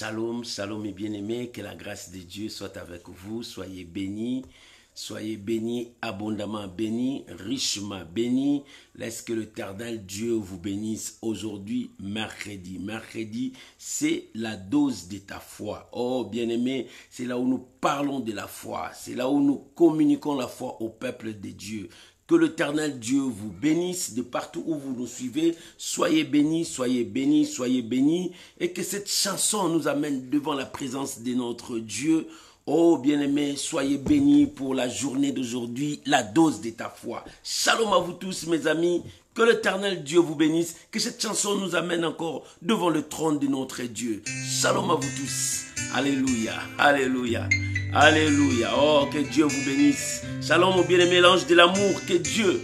Shalom, shalom mes bien-aimés, que la grâce de Dieu soit avec vous, soyez bénis abondamment bénis, richement bénis. Laisse que l'Éternel Dieu vous bénisse aujourd'hui, mercredi. Mercredi, c'est la dose de ta foi. Oh bien-aimés, c'est là où nous parlons de la foi, c'est là où nous communiquons la foi au peuple de Dieu. Que l'Éternel Dieu vous bénisse de partout où vous nous suivez. Soyez bénis, soyez bénis, soyez bénis. Et que cette chanson nous amène devant la présence de notre Dieu. Oh bien-aimés, soyez bénis pour la journée d'aujourd'hui, la dose de ta foi. Shalom à vous tous mes amis. Que l'Éternel Dieu vous bénisse. Que cette chanson nous amène encore devant le trône de notre Dieu. Shalom à vous tous. Alléluia, alléluia, alléluia. Oh, que Dieu vous bénisse. Shalom au bien-aimé l'ange de l'amour. Que Dieu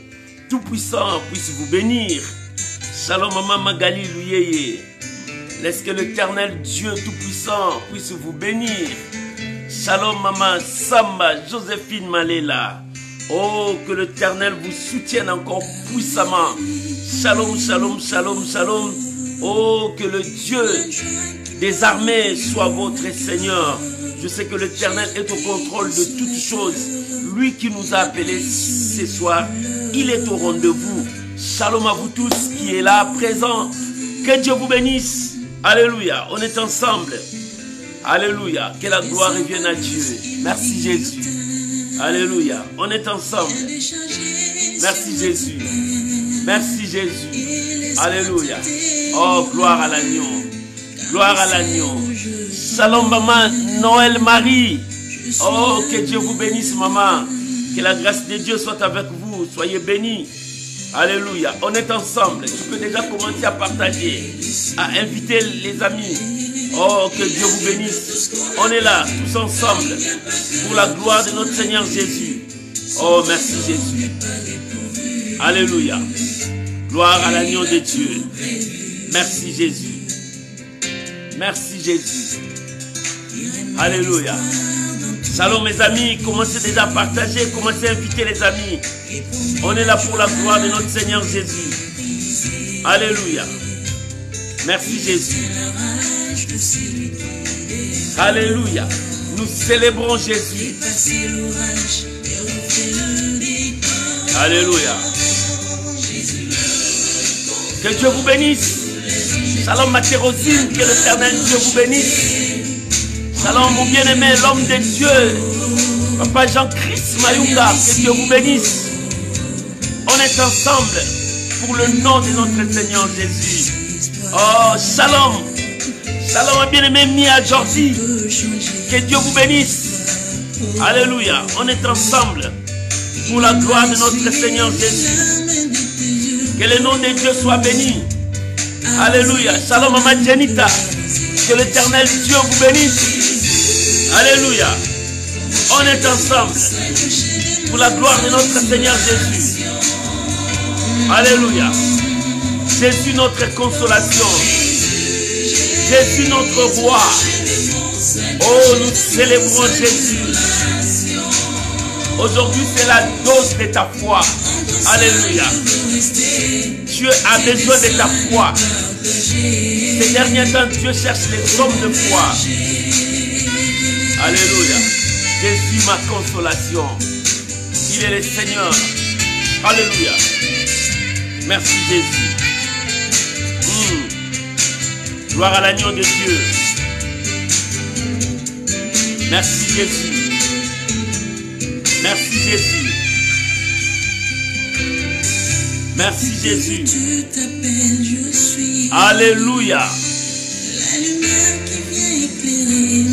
Tout-Puissant puisse vous bénir. Shalom Maman Magali Louyeye. Laisse que l'Éternel Dieu Tout-Puissant puisse vous bénir. Shalom Maman Samba Joséphine Malela. Oh, que l'Éternel vous soutienne encore puissamment. Shalom, shalom, shalom, shalom. Oh, que le Dieu des armées soit votre Seigneur. Je sais que l'Éternel est au contrôle de toutes choses. Lui qui nous a appelés ce soir, il est au rendez-vous. Shalom à vous tous qui est là, présent. Que Dieu vous bénisse. Alléluia, on est ensemble. Alléluia, que la gloire revienne à Dieu. Merci Jésus. Alléluia, on est ensemble. Merci Jésus. Merci Jésus. Alléluia. Oh, gloire à l'agneau. Gloire à l'agneau. Shalom maman Noël Marie. Oh, que Dieu vous bénisse maman. Que la grâce de Dieu soit avec vous. Soyez bénis. Alléluia. On est ensemble. Tu peux déjà commencer à partager, à inviter les amis. Oh, que Dieu vous bénisse. On est là, tous ensemble, pour la gloire de notre Seigneur Jésus. Oh, merci Jésus. Alléluia. Gloire à l'agneau de Dieu. Merci Jésus. Merci Jésus. Alléluia. Shalom mes amis, commencez déjà à partager, commencez à inviter les amis. On est là pour la gloire de notre Seigneur Jésus. Alléluia. Merci Jésus. Alléluia. Nous célébrons Jésus. Alléluia. Que Dieu vous bénisse. Shalom ma Thérosine, que l'Éternel Dieu vous bénisse. Shalom mon bien-aimé, l'homme de Dieu. Papa Jean-Christ Mayunga, que Dieu vous bénisse. On est ensemble pour le nom de notre Seigneur Jésus. Oh, shalom. Shalom bien-aimé Mia Jordi. Que Dieu vous bénisse. Alléluia. On est ensemble pour la gloire de notre Seigneur Jésus. Que le nom de Dieu soit béni. Alléluia. Shalom Maman Jenita. Que l'Éternel Dieu vous bénisse. Alléluia. On est ensemble pour la gloire de notre Seigneur Jésus. Alléluia. Jésus notre consolation. Jésus notre roi. Oh, nous célébrons Jésus. Aujourd'hui, c'est la dose de ta foi. Alléluia. Dieu a besoin de ta foi. Ces derniers temps, Dieu cherche les hommes de foi. Alléluia. Jésus ma consolation. Il est le Seigneur. Alléluia. Merci Jésus. Gloire à l'agneau de Dieu. Merci Jésus. Merci Jésus. Merci Jésus. Alléluia.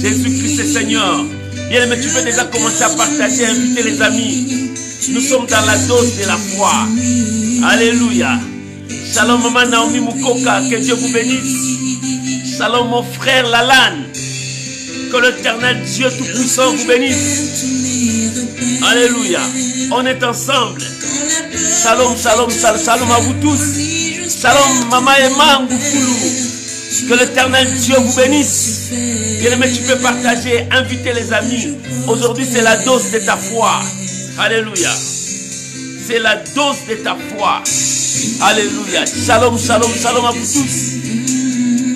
Jésus-Christ est Seigneur. Bien aimé, tu peux déjà commencer à partager, inviter les amis. Nous sommes dans la dose de la foi. Alléluia. Shalom maman Naomi Mukoka, que Dieu vous bénisse. Shalom mon frère Lalan. Que l'Éternel Dieu Tout-Puissant vous bénisse. Alléluia. On est ensemble. Shalom, shalom, shalom à vous tous. Shalom Maman Emma Ngoufoulou. Que l'Éternel Dieu vous bénisse. Bien-aimé, tu peux partager, inviter les amis. Aujourd'hui, c'est la dose de ta foi. Alléluia. C'est la dose de ta foi. Alléluia. Shalom, shalom, shalom à vous tous.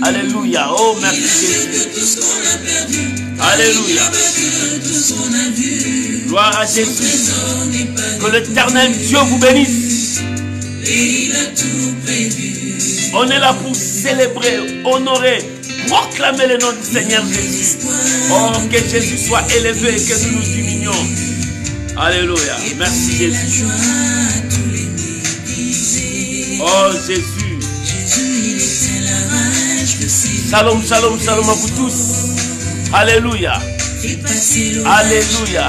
Alléluia. Alléluia. Oh, merci Jésus. Alléluia. Gloire à Jésus. Que l'Éternel Dieu vous bénisse. On est là pour célébrer, honorer, proclamer le nom du Seigneur Jésus. Oh, que Jésus soit élevé et que nous nous diminuions. Alléluia. Merci Jésus. Oh Jésus. Shalom, shalom, shalom à vous tous. Alléluia. Alléluia.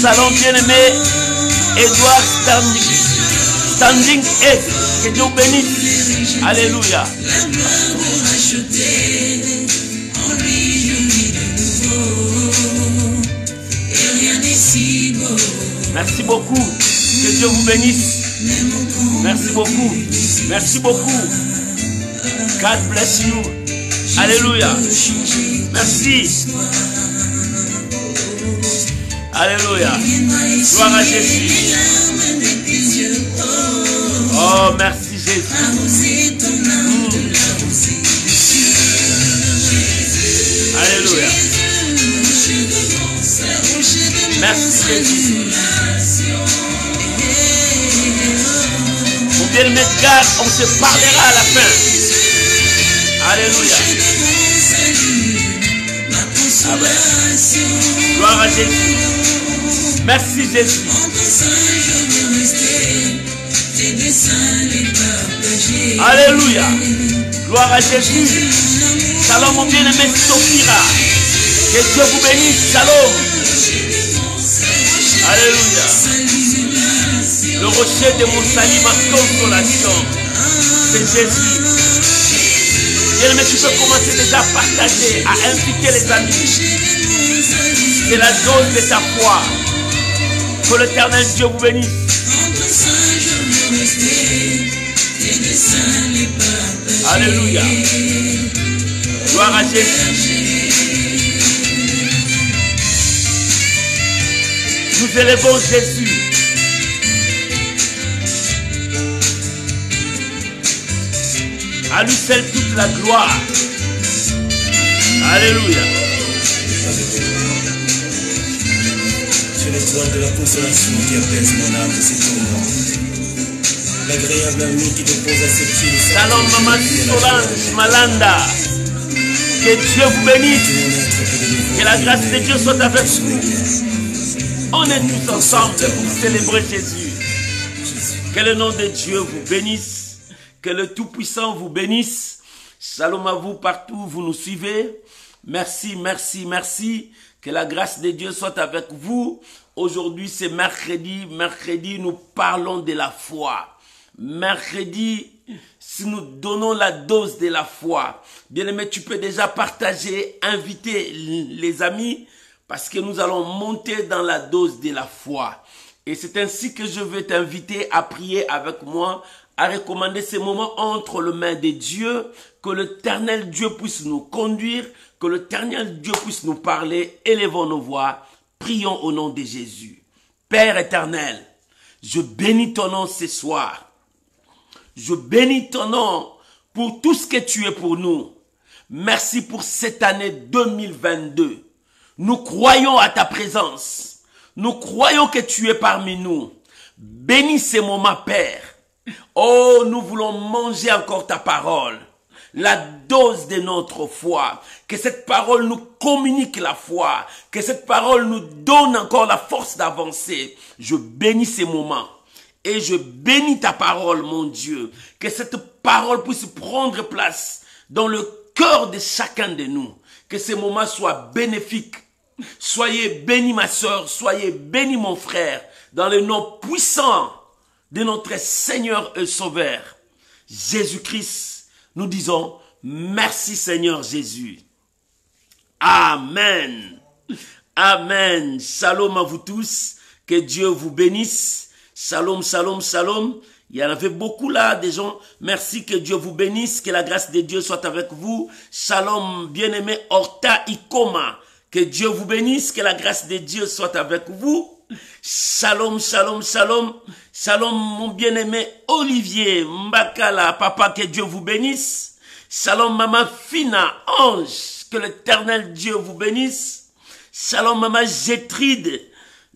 Shalom bien-aimé. Edouard Standing Egg. Que Dieu vous bénisse. Alléluia. Merci beaucoup. Que Dieu vous bénisse. Merci beaucoup. Merci beaucoup. God bless you. Alléluia. Merci. Alléluia. Gloire à Jésus. Oh, merci Jésus. Alléluia. Merci Jésus. Mon bien-aimé de garde, on se parlera à la fin. Alléluia. Amen. Gloire à Jésus. Merci Jésus. Alléluia. Gloire à Jésus. Shalom mon bien-aimé Sophira. Que Dieu vous bénisse. Shalom. Alléluia. Le rocher de mon salut, ma consolation, c'est Jésus. Bien-aimé, tu peux commencer déjà à partager, à inviter les amis. C'est la dose de ta foi. Que l'Éternel Dieu vous bénisse. Alléluia. Gloire à Jésus. Nous élevons Jésus. À lui seul toute la gloire. Alléluia. C'est l'étoile de la consolation qui apaise mon âme de ses tourments. L'agréable ami qui dépose à ses pieds. Shalom Maman Solange Malanda. Que Dieu vous bénisse. Que la grâce de Dieu soit avec vous. On est tous ensemble pour célébrer Jésus. Que le nom de Dieu vous bénisse. Que le Tout-Puissant vous bénisse. Shalom à vous partout où vous nous suivez. Merci, merci, merci. Que la grâce de Dieu soit avec vous. Aujourd'hui, c'est mercredi. Mercredi, nous parlons de la foi. Mercredi, si nous donnons la dose de la foi. Bien-aimé, tu peux déjà partager, inviter les amis. Parce que nous allons monter dans la dose de la foi. Et c'est ainsi que je veux t'inviter à prier avec moi, à recommander ces moments entre les mains de Dieu, que l'Éternel Dieu puisse nous conduire, que l'Éternel Dieu puisse nous parler. Élevons nos voix, prions au nom de Jésus. Père éternel, je bénis ton nom ce soir. Je bénis ton nom pour tout ce que tu es pour nous. Merci pour cette année 2022. Nous croyons à ta présence. Nous croyons que tu es parmi nous. Bénis ces moments, Père. Oh, nous voulons manger encore ta parole. La dose de notre foi. Que cette parole nous communique la foi. Que cette parole nous donne encore la force d'avancer. Je bénis ces moments. Et je bénis ta parole, mon Dieu. Que cette parole puisse prendre place dans le cœur de chacun de nous. Que ces moments soient bénéfiques. Soyez bénis ma soeur, soyez bénis mon frère. Dans le nom puissant de notre Seigneur et Sauveur, Jésus-Christ, nous disons merci Seigneur Jésus. Amen. Amen. Shalom à vous tous. Que Dieu vous bénisse. Shalom, shalom, shalom. Il y en avait beaucoup là, des gens. Merci, que Dieu vous bénisse. Que la grâce de Dieu soit avec vous. Shalom, bien-aimé Horta Ikoma. Que Dieu vous bénisse. Que la grâce de Dieu soit avec vous. Shalom, shalom, shalom. Shalom, mon bien-aimé Olivier Mbakala. Papa, que Dieu vous bénisse. Shalom maman Fina, ange, que l'Éternel Dieu vous bénisse. Shalom maman Gétride,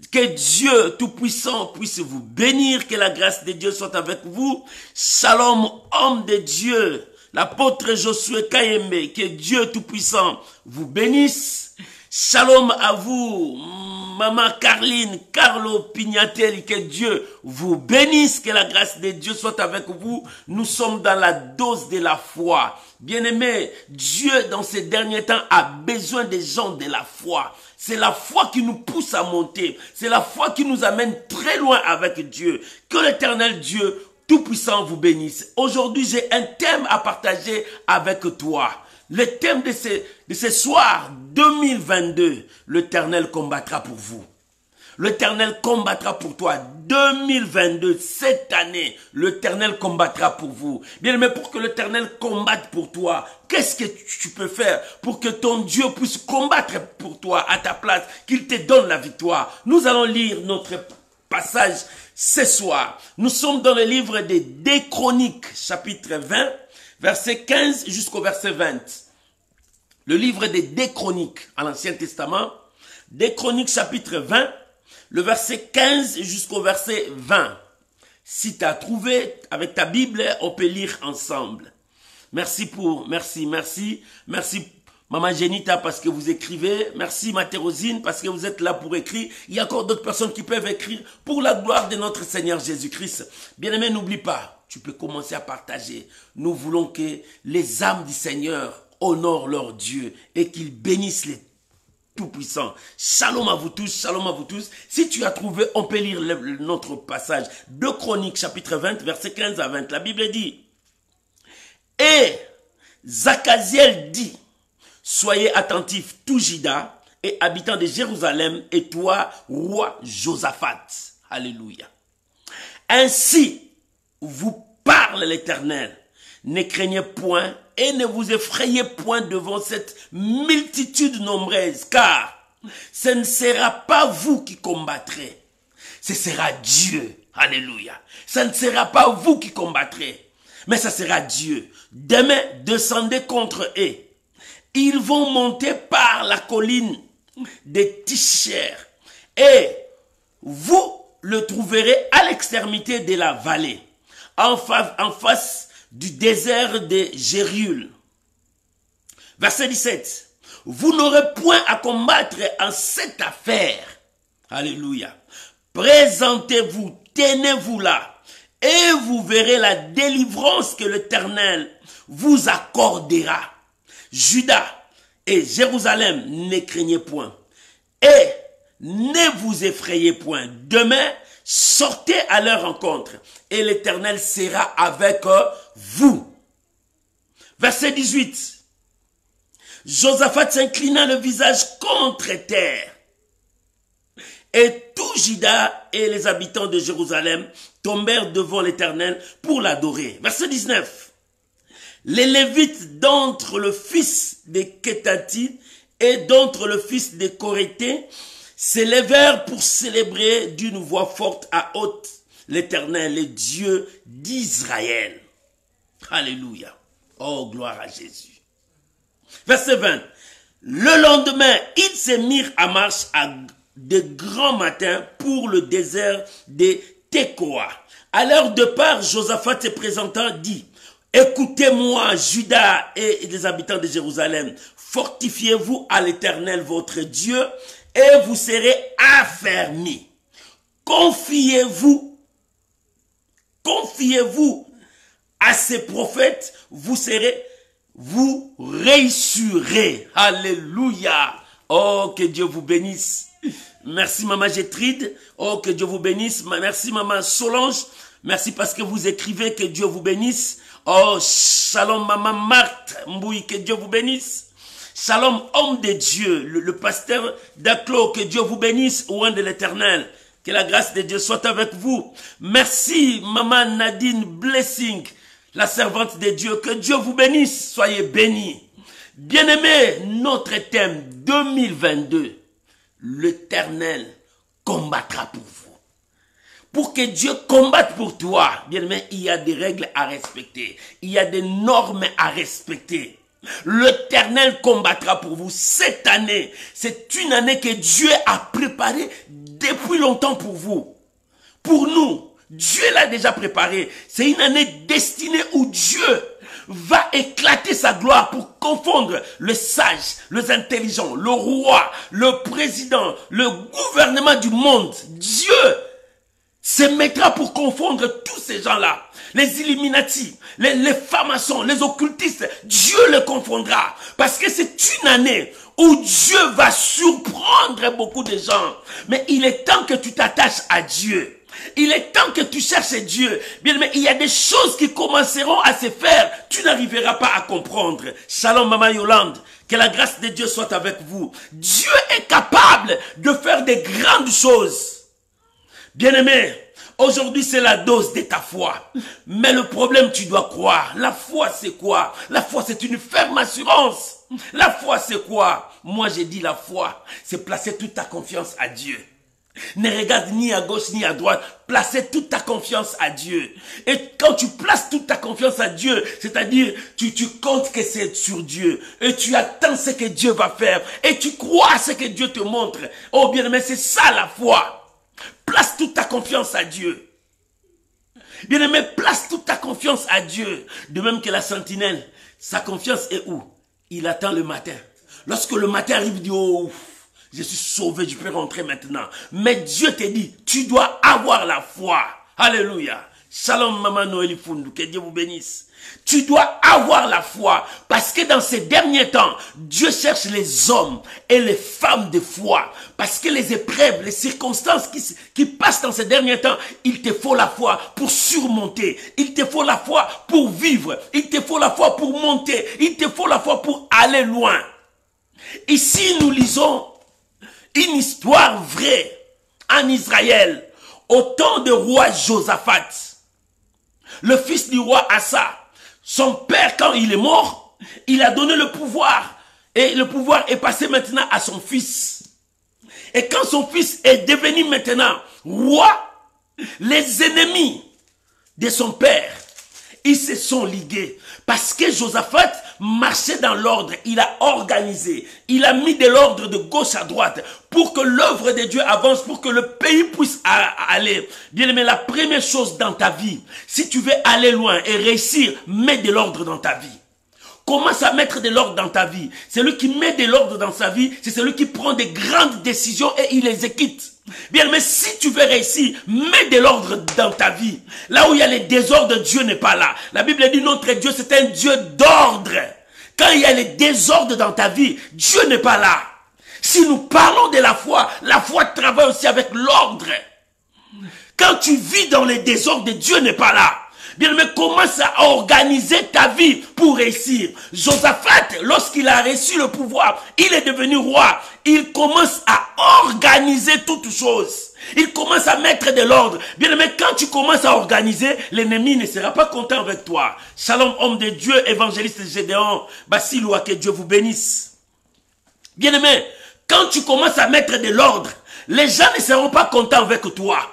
que Dieu Tout-Puissant puisse vous bénir, que la grâce de Dieu soit avec vous. Shalom homme de Dieu, l'apôtre Josué Kayembe, que Dieu Tout-Puissant vous bénisse. Shalom à vous, maman Carline, Carlo Pignatelli, que Dieu vous bénisse, que la grâce de Dieu soit avec vous. Nous sommes dans la dose de la foi. Bien-aimés, Dieu dans ces derniers temps a besoin des gens de la foi. C'est la foi qui nous pousse à monter. C'est la foi qui nous amène très loin avec Dieu. Que l'Éternel Dieu Tout-Puissant vous bénisse. Aujourd'hui, j'ai un thème à partager avec toi. Le thème de ce soir 2022, l'Éternel combattra pour vous. L'Éternel combattra pour toi. 2022, cette année, l'Éternel combattra pour vous. Bien, mais pour que l'Éternel combatte pour toi, qu'est-ce que tu peux faire pour que ton Dieu puisse combattre pour toi à ta place, qu'il te donne la victoire? Nous allons lire notre passage ce soir. Nous sommes dans le livre des 2 Chroniques, chapitre 20, verset 15 jusqu'au verset 20. Le livre des 2 Chroniques à l'Ancien Testament, 2 Chroniques, chapitre 20, le verset 15 jusqu'au verset 20. Si tu as trouvé avec ta Bible, on peut lire ensemble. Merci Maman Genita parce que vous écrivez. Merci Matérosine parce que vous êtes là pour écrire. Il y a encore d'autres personnes qui peuvent écrire pour la gloire de notre Seigneur Jésus-Christ. Bien-aimé, n'oublie pas, tu peux commencer à partager. Nous voulons que les âmes du Seigneur honorent leur Dieu et qu'ils bénissent les Tout-Puissants. Shalom à vous tous, shalom à vous tous. Si tu as trouvé, on peut lire notre passage. 2 Chroniques, chapitre 20, verset 15 à 20. La Bible dit, « Et Zachaziel dit, soyez attentifs, tout Juda et habitants de Jérusalem, et toi, roi Josaphat. » Alléluia. « Ainsi vous parle l'Éternel. Ne craignez point et ne vous effrayez point devant cette multitude nombreuse, car ce ne sera pas vous qui combattrez, ce sera Dieu. Alléluia. Ce ne sera pas vous qui combattrez, mais ce sera Dieu. Demain, descendez contre eux. Ils vont monter par la colline de Tisher, et vous le trouverez à l'extrémité de la vallée, en face du désert de Jériul. Verset 17. Vous n'aurez point à combattre en cette affaire. Alléluia. Présentez-vous, tenez-vous là, et vous verrez la délivrance que l'Éternel vous accordera. Juda et Jérusalem, ne craignez point, et ne vous effrayez point. Demain, sortez à leur rencontre, et l'Éternel sera avec vous. Verset 18. Josaphat s'inclina le visage contre terre, et tout Juda et les habitants de Jérusalem tombèrent devant l'Éternel pour l'adorer. Verset 19. Les Lévites d'entre le fils de Kétati et d'entre le fils de Corété s'élevèrent pour célébrer d'une voix forte à haute l'Éternel, le Dieu d'Israël. Alléluia. Oh, gloire à Jésus. Verset 20. Le lendemain, ils se mirent à marche de grand matin pour le désert de Tekoa. À leur départ, Josaphat se présentant dit, « Écoutez-moi, Juda et les habitants de Jérusalem, fortifiez-vous à l'Éternel votre Dieu, et vous serez affermis. Confiez-vous à ces prophètes, vous réussirez. » Alléluia. Oh, que Dieu vous bénisse. Merci Maman Gétride. Oh, que Dieu vous bénisse. Merci Maman Solange. Merci parce que vous écrivez, que Dieu vous bénisse. Oh, shalom Maman Marthe Mbouy, que Dieu vous bénisse. Shalom homme de Dieu, le pasteur Daclo, que Dieu vous bénisse au nom de l'Éternel. Que la grâce de Dieu soit avec vous. Merci Maman Nadine Blessing, la servante de Dieu. Que Dieu vous bénisse. Soyez bénis. Bien-aimés, notre thème 2022, l'Éternel combattra pour vous. pour que Dieu combatte pour toi, bien aimé, il y a des règles à respecter. Il y a des normes à respecter. L'Éternel combattra pour vous cette année. C'est une année que Dieu a préparée depuis longtemps pour vous. Pour nous, Dieu l'a déjà préparée. C'est une année destinée où Dieu va éclater sa gloire pour confondre le sage, les intelligents, le roi, le président, le gouvernement du monde. Dieu se mettra pour confondre tous ces gens-là. Les Illuminati, les francs-maçons, les occultistes, Dieu les confondra. Parce que c'est une année où Dieu va surprendre beaucoup de gens. Mais il est temps que tu t'attaches à Dieu. Il est temps que tu cherches Dieu. Bien, mais il y a des choses qui commenceront à se faire. Tu n'arriveras pas à comprendre. Shalom, Maman Yolande. Que la grâce de Dieu soit avec vous. Dieu est capable de faire des grandes choses. Bien-aimé, aujourd'hui c'est la dose de ta foi. Mais le problème, tu dois croire. La foi, c'est quoi? La foi, c'est une ferme assurance. La foi, c'est quoi? Moi, j'ai dit la foi, c'est placer toute ta confiance à Dieu. Ne regarde ni à gauche ni à droite. Placez toute ta confiance à Dieu. Et quand tu places toute ta confiance à Dieu, c'est-à-dire tu comptes que c'est sur Dieu. Et tu attends ce que Dieu va faire. Et tu crois à ce que Dieu te montre. Oh bien-aimé, c'est ça la foi. Place toute ta confiance à Dieu. Bien-aimé, place toute ta confiance à Dieu. De même que la sentinelle, sa confiance est où? Il attend le matin. Lorsque le matin arrive, il dit, oh, je suis sauvé, je peux rentrer maintenant. Mais Dieu te dit, tu dois avoir la foi. Alléluia. Shalom, Maman Noélie Fundu, que Dieu vous bénisse. Tu dois avoir la foi. Parce que dans ces derniers temps, Dieu cherche les hommes et les femmes de foi. Parce que les épreuves, les circonstances qui passent dans ces derniers temps, il te faut la foi pour surmonter. Il te faut la foi pour vivre. Il te faut la foi pour monter. Il te faut la foi pour aller loin. Ici, nous lisons une histoire vraie en Israël au temps du roi Josaphat, le fils du roi Asa. Son père, quand il est mort, il a donné le pouvoir. Et le pouvoir est passé maintenant à son fils. Et quand son fils est devenu maintenant roi, les ennemis de son père, ils se sont ligués. Parce que Josaphat marchait dans l'ordre. Il a organisé. Il a mis de l'ordre de gauche à droite pour que l'œuvre de Dieu avance, pour que le pays puisse aller. Bien aimé, la première chose dans ta vie, si tu veux aller loin et réussir, mets de l'ordre dans ta vie. Commence à mettre de l'ordre dans ta vie. Celui qui met de l'ordre dans sa vie, c'est celui qui prend des grandes décisions et il les exécute. Bien, mais si tu veux réussir, mets de l'ordre dans ta vie. Là où il y a les désordres, Dieu n'est pas là. La Bible dit notre Dieu, c'est un Dieu d'ordre. Quand il y a les désordres dans ta vie, Dieu n'est pas là. Si nous parlons de la foi travaille aussi avec l'ordre. Quand tu vis dans les désordres, Dieu n'est pas là. Bien, mais commence à organiser ta vie pour réussir. Josaphat, lorsqu'il a reçu le pouvoir, il est devenu roi. Il commence à organiser toutes choses. Il commence à mettre de l'ordre. Bien, mais quand tu commences à organiser, l'ennemi ne sera pas content avec toi. Shalom, homme de Dieu, évangéliste Gédéon, Basiloua, que Dieu vous bénisse. Bien aimé, quand tu commences à mettre de l'ordre, les gens ne seront pas contents avec toi.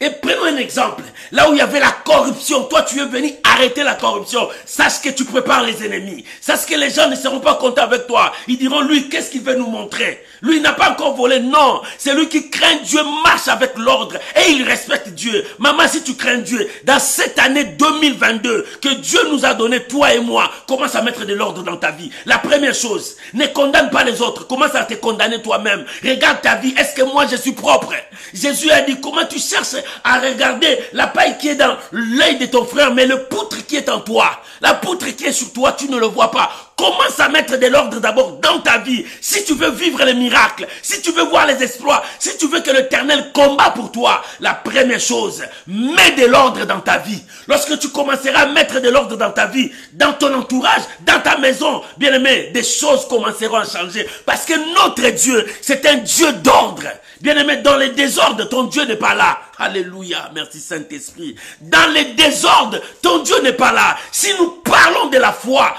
Et prenons un exemple. Là où il y avait la corruption, toi tu es venu arrêter la corruption. Sache que tu prépares les ennemis. Sache que les gens ne seront pas contents avec toi. Ils diront, lui, qu'est-ce qu'il veut nous montrer? Lui, il n'a pas encore volé. Non, c'est lui qui craint Dieu, marche avec l'ordre et il respecte Dieu. Maman, si tu crains Dieu, dans cette année 2022 que Dieu nous a donné, toi et moi, commence à mettre de l'ordre dans ta vie. La première chose, ne condamne pas les autres. Commence à te condamner toi-même. Regarde ta vie. Est-ce que moi je suis propre? Jésus a dit, comment tu cherches à regarder la paille qui est dans l'œil de ton frère, mais le poutre qui est en toi, la poutre qui est sur toi, tu ne le vois pas. Commence à mettre de l'ordre d'abord dans ta vie. Si tu veux vivre les miracles, si tu veux voir les exploits, si tu veux que l'Éternel combat pour toi, la première chose, mets de l'ordre dans ta vie. Lorsque tu commenceras à mettre de l'ordre dans ta vie, dans ton entourage, dans ta maison, bien aimé, des choses commenceront à changer. Parce que notre Dieu, c'est un Dieu d'ordre. Bien aimé, dans les désordres, ton Dieu n'est pas là. Alléluia, merci Saint-Esprit. Dans les désordres, ton Dieu n'est pas là. Si nous parlons de la foi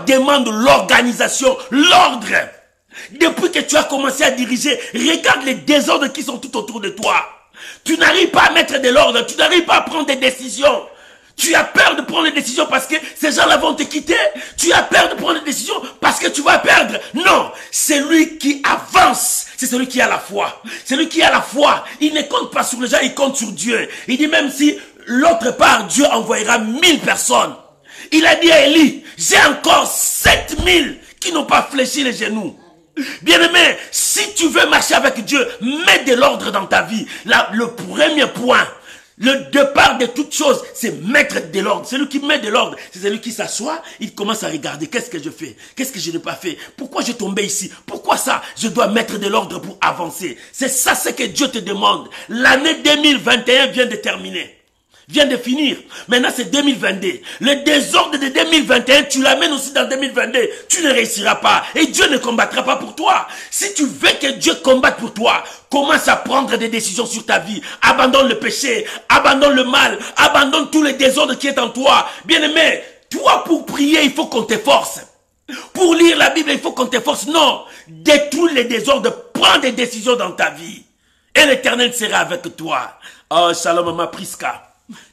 demande l'organisation, l'ordre. Depuis que tu as commencé à diriger, regarde les désordres qui sont tout autour de toi. Tu n'arrives pas à mettre de l'ordre. Tu n'arrives pas à prendre des décisions. Tu as peur de prendre des décisions parce que ces gens-là vont te quitter. Tu as peur de prendre des décisions parce que tu vas perdre. Non, celui qui avance, c'est celui qui a la foi. Celui qui a la foi, il ne compte pas sur les gens, il compte sur Dieu. Il dit même si l'autre part, Dieu envoyera 1000 personnes. Il a dit à Élie, j'ai encore 7000 qui n'ont pas fléchi les genoux. Bien-aimé, si tu veux marcher avec Dieu, mets de l'ordre dans ta vie. Là, le premier point, le départ de toute chose, c'est mettre de l'ordre. Celui qui met de l'ordre, c'est celui qui s'assoit, il commence à regarder, qu'est-ce que je fais? Qu'est-ce que je n'ai pas fait? Pourquoi je tombé ici? Pourquoi ça? Je dois mettre de l'ordre pour avancer. C'est ça ce que Dieu te demande. L'année 2021 vient de terminer. Vient de finir. Maintenant, c'est 2022. Le désordre de 2021, tu l'amènes aussi dans 2022. Tu ne réussiras pas. Et Dieu ne combattra pas pour toi. Si tu veux que Dieu combatte pour toi, commence à prendre des décisions sur ta vie. Abandonne le péché. Abandonne le mal. Abandonne tous les désordres qui est en toi. Bien-aimé, toi, pour prier, il faut qu'on t'efforce. Pour lire la Bible, il faut qu'on t'efforce. Non. Détruis les désordres. Prends des décisions dans ta vie. Et l'Éternel sera avec toi. Oh, shalom, Mama Priska.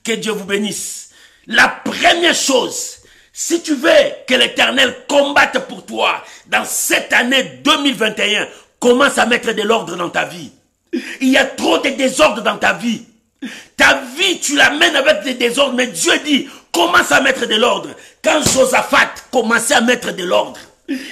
Que Dieu vous bénisse. La première chose, si tu veux que l'Éternel combatte pour toi dans cette année 2021, commence à mettre de l'ordre dans ta vie. Il y a trop de désordre dans ta vie. Ta vie, tu l'amènes avec des désordres, mais Dieu dit, commence à mettre de l'ordre. Quand Josaphat commençait à mettre de l'ordre,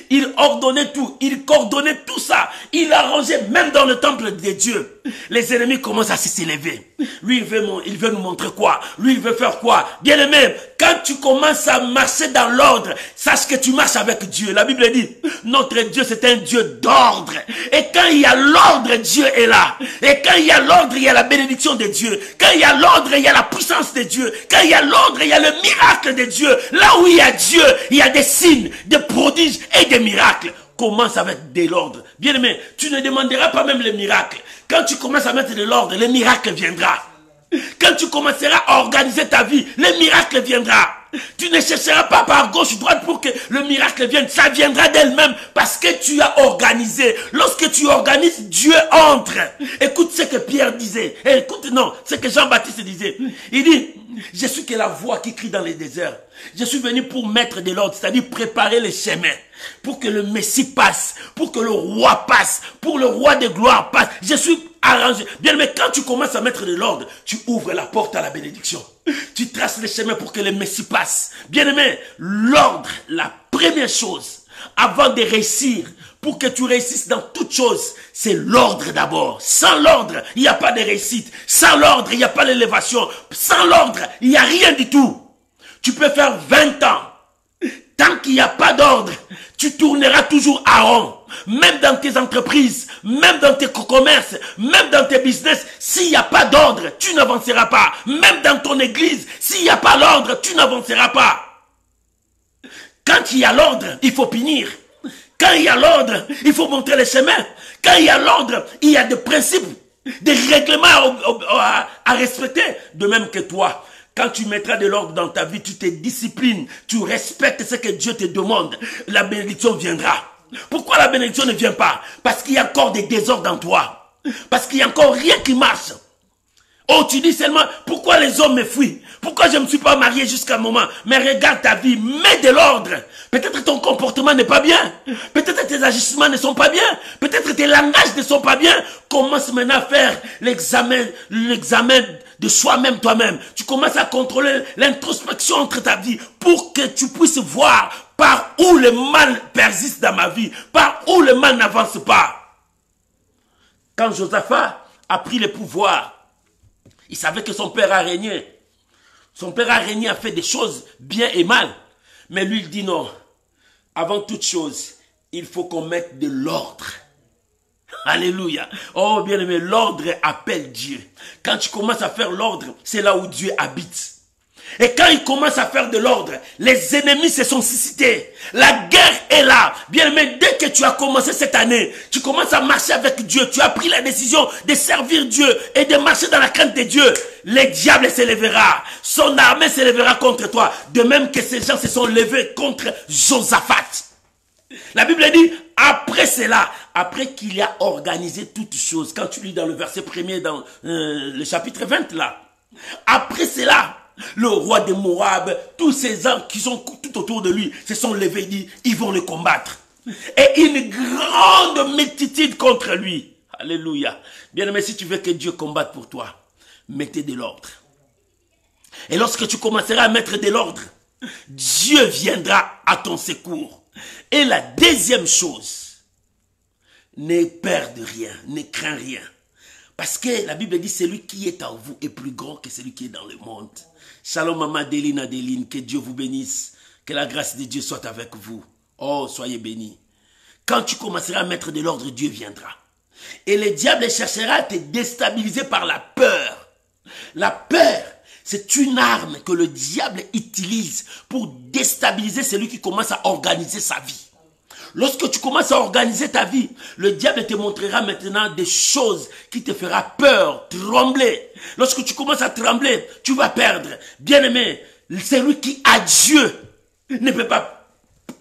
il ordonnait tout, il coordonnait tout ça, il arrangeait même dans le temple de Dieu. Les ennemis commencent à s'élever. Lui, il veut nous montrer quoi? Lui, il veut faire quoi? Bien aimé, quand tu commences à marcher dans l'ordre, sache que tu marches avec Dieu. La Bible dit, notre Dieu, c'est un Dieu d'ordre. Et quand il y a l'ordre, Dieu est là. Et quand il y a l'ordre, il y a la bénédiction de Dieu. Quand il y a l'ordre, il y a la puissance de Dieu. Quand il y a l'ordre, il y a le miracle de Dieu. Là où il y a Dieu, il y a des signes, des prodiges et des miracles. Commence avec de l'ordre. Bien aimé, tu ne demanderas pas même les miracles. Quand tu commences à mettre de l'ordre, le miracle viendra. Quand tu commenceras à organiser ta vie, le miracle viendra. Tu ne chercheras pas par gauche ou droite pour que le miracle vienne. Ça viendra d'elle-même parce que tu as organisé. Lorsque tu organises, Dieu entre. Écoute ce que Pierre disait. Écoute, non, ce que Jean-Baptiste disait. Il dit, je suis que la voix qui crie dans les déserts. Je suis venu pour mettre de l'ordre, c'est-à-dire préparer les chemins. Pour que le Messie passe, pour que le roi passe, pour le roi de gloire passe. Je suis arrangé. Bien, mais quand tu commences à mettre de l'ordre, tu ouvres la porte à la bénédiction. Tu traces les chemins pour que le Messie passe. Bien aimé, l'ordre, la première chose, avant de réussir, pour que tu réussisses dans toute chose, c'est l'ordre d'abord. Sans l'ordre, il n'y a pas de réussite. Sans l'ordre, il n'y a pas d'élévation. Sans l'ordre, il n'y a rien du tout. Tu peux faire 20 ans. Tant qu'il n'y a pas d'ordre, tu tourneras toujours à rond. Même dans tes entreprises, même dans tes commerces, même dans tes business, s'il n'y a pas d'ordre, tu n'avanceras pas. Même dans ton église, s'il n'y a pas l'ordre, tu n'avanceras pas. Quand il y a l'ordre, il faut punir. Quand il y a l'ordre, il faut montrer les chemins. Quand il y a l'ordre, il y a des principes, des règlements à respecter. De même que toi. Quand tu mettras de l'ordre dans ta vie, tu te disciplines, tu respectes ce que Dieu te demande, la bénédiction viendra. Pourquoi la bénédiction ne vient pas? Parce qu'il y a encore des désordres en toi. Parce qu'il n'y a encore rien qui marche. Oh, tu dis seulement, pourquoi les hommes me fuient? Pourquoi je ne me suis pas marié jusqu'à un moment? Mais regarde ta vie, mets de l'ordre. Peut-être ton comportement n'est pas bien. Peut-être tes agissements ne sont pas bien. Peut-être tes langages ne sont pas bien. Commence maintenant à faire l'examen de soi-même, toi-même. Tu commences à contrôler l'introspection entre ta vie pour que tu puisses voir par où le mal persiste dans ma vie, par où le mal n'avance pas. Quand Josaphat a pris le pouvoir, il savait que son père a régné. Son père a régné, a fait des choses bien et mal. Mais lui, il dit non. Avant toute chose, il faut qu'on mette de l'ordre. Alléluia. Oh bien aimé, l'ordre appelle Dieu. Quand tu commences à faire l'ordre, c'est là où Dieu habite. Et quand il commence à faire de l'ordre, les ennemis se sont suscités. La guerre est là. Bien aimé, dès que tu as commencé cette année, tu commences à marcher avec Dieu. Tu as pris la décision de servir Dieu et de marcher dans la crainte de Dieu. Le diable s'élèvera. Son armée s'élèvera contre toi. De même que ces gens se sont levés contre Josaphat. La Bible dit, après cela, après qu'il a organisé toutes choses, quand tu lis dans le verset 1er, dans le chapitre 20 là, après cela, le roi de Moab, tous ces gens qui sont tout autour de lui, se sont levés et dit, ils vont le combattre. Et une grande multitude contre lui. Alléluia. Bien-aimé, si tu veux que Dieu combatte pour toi, mettez de l'ordre. Et lorsque tu commenceras à mettre de l'ordre, Dieu viendra à ton secours. Et la deuxième chose, ne perdez rien, ne crains rien. Parce que la Bible dit, celui qui est en vous est plus grand que celui qui est dans le monde. Shalom maman Adeline, que Dieu vous bénisse. Que la grâce de Dieu soit avec vous. Oh, soyez bénis. Quand tu commenceras à mettre de l'ordre, Dieu viendra. Et le diable cherchera à te déstabiliser par la peur. La peur, c'est une arme que le diable utilise pour déstabiliser celui qui commence à organiser sa vie. Lorsque tu commences à organiser ta vie, le diable te montrera maintenant des choses qui te feront peur, trembler. Lorsque tu commences à trembler, tu vas perdre. Bien-aimé, celui qui a Dieu ne peut pas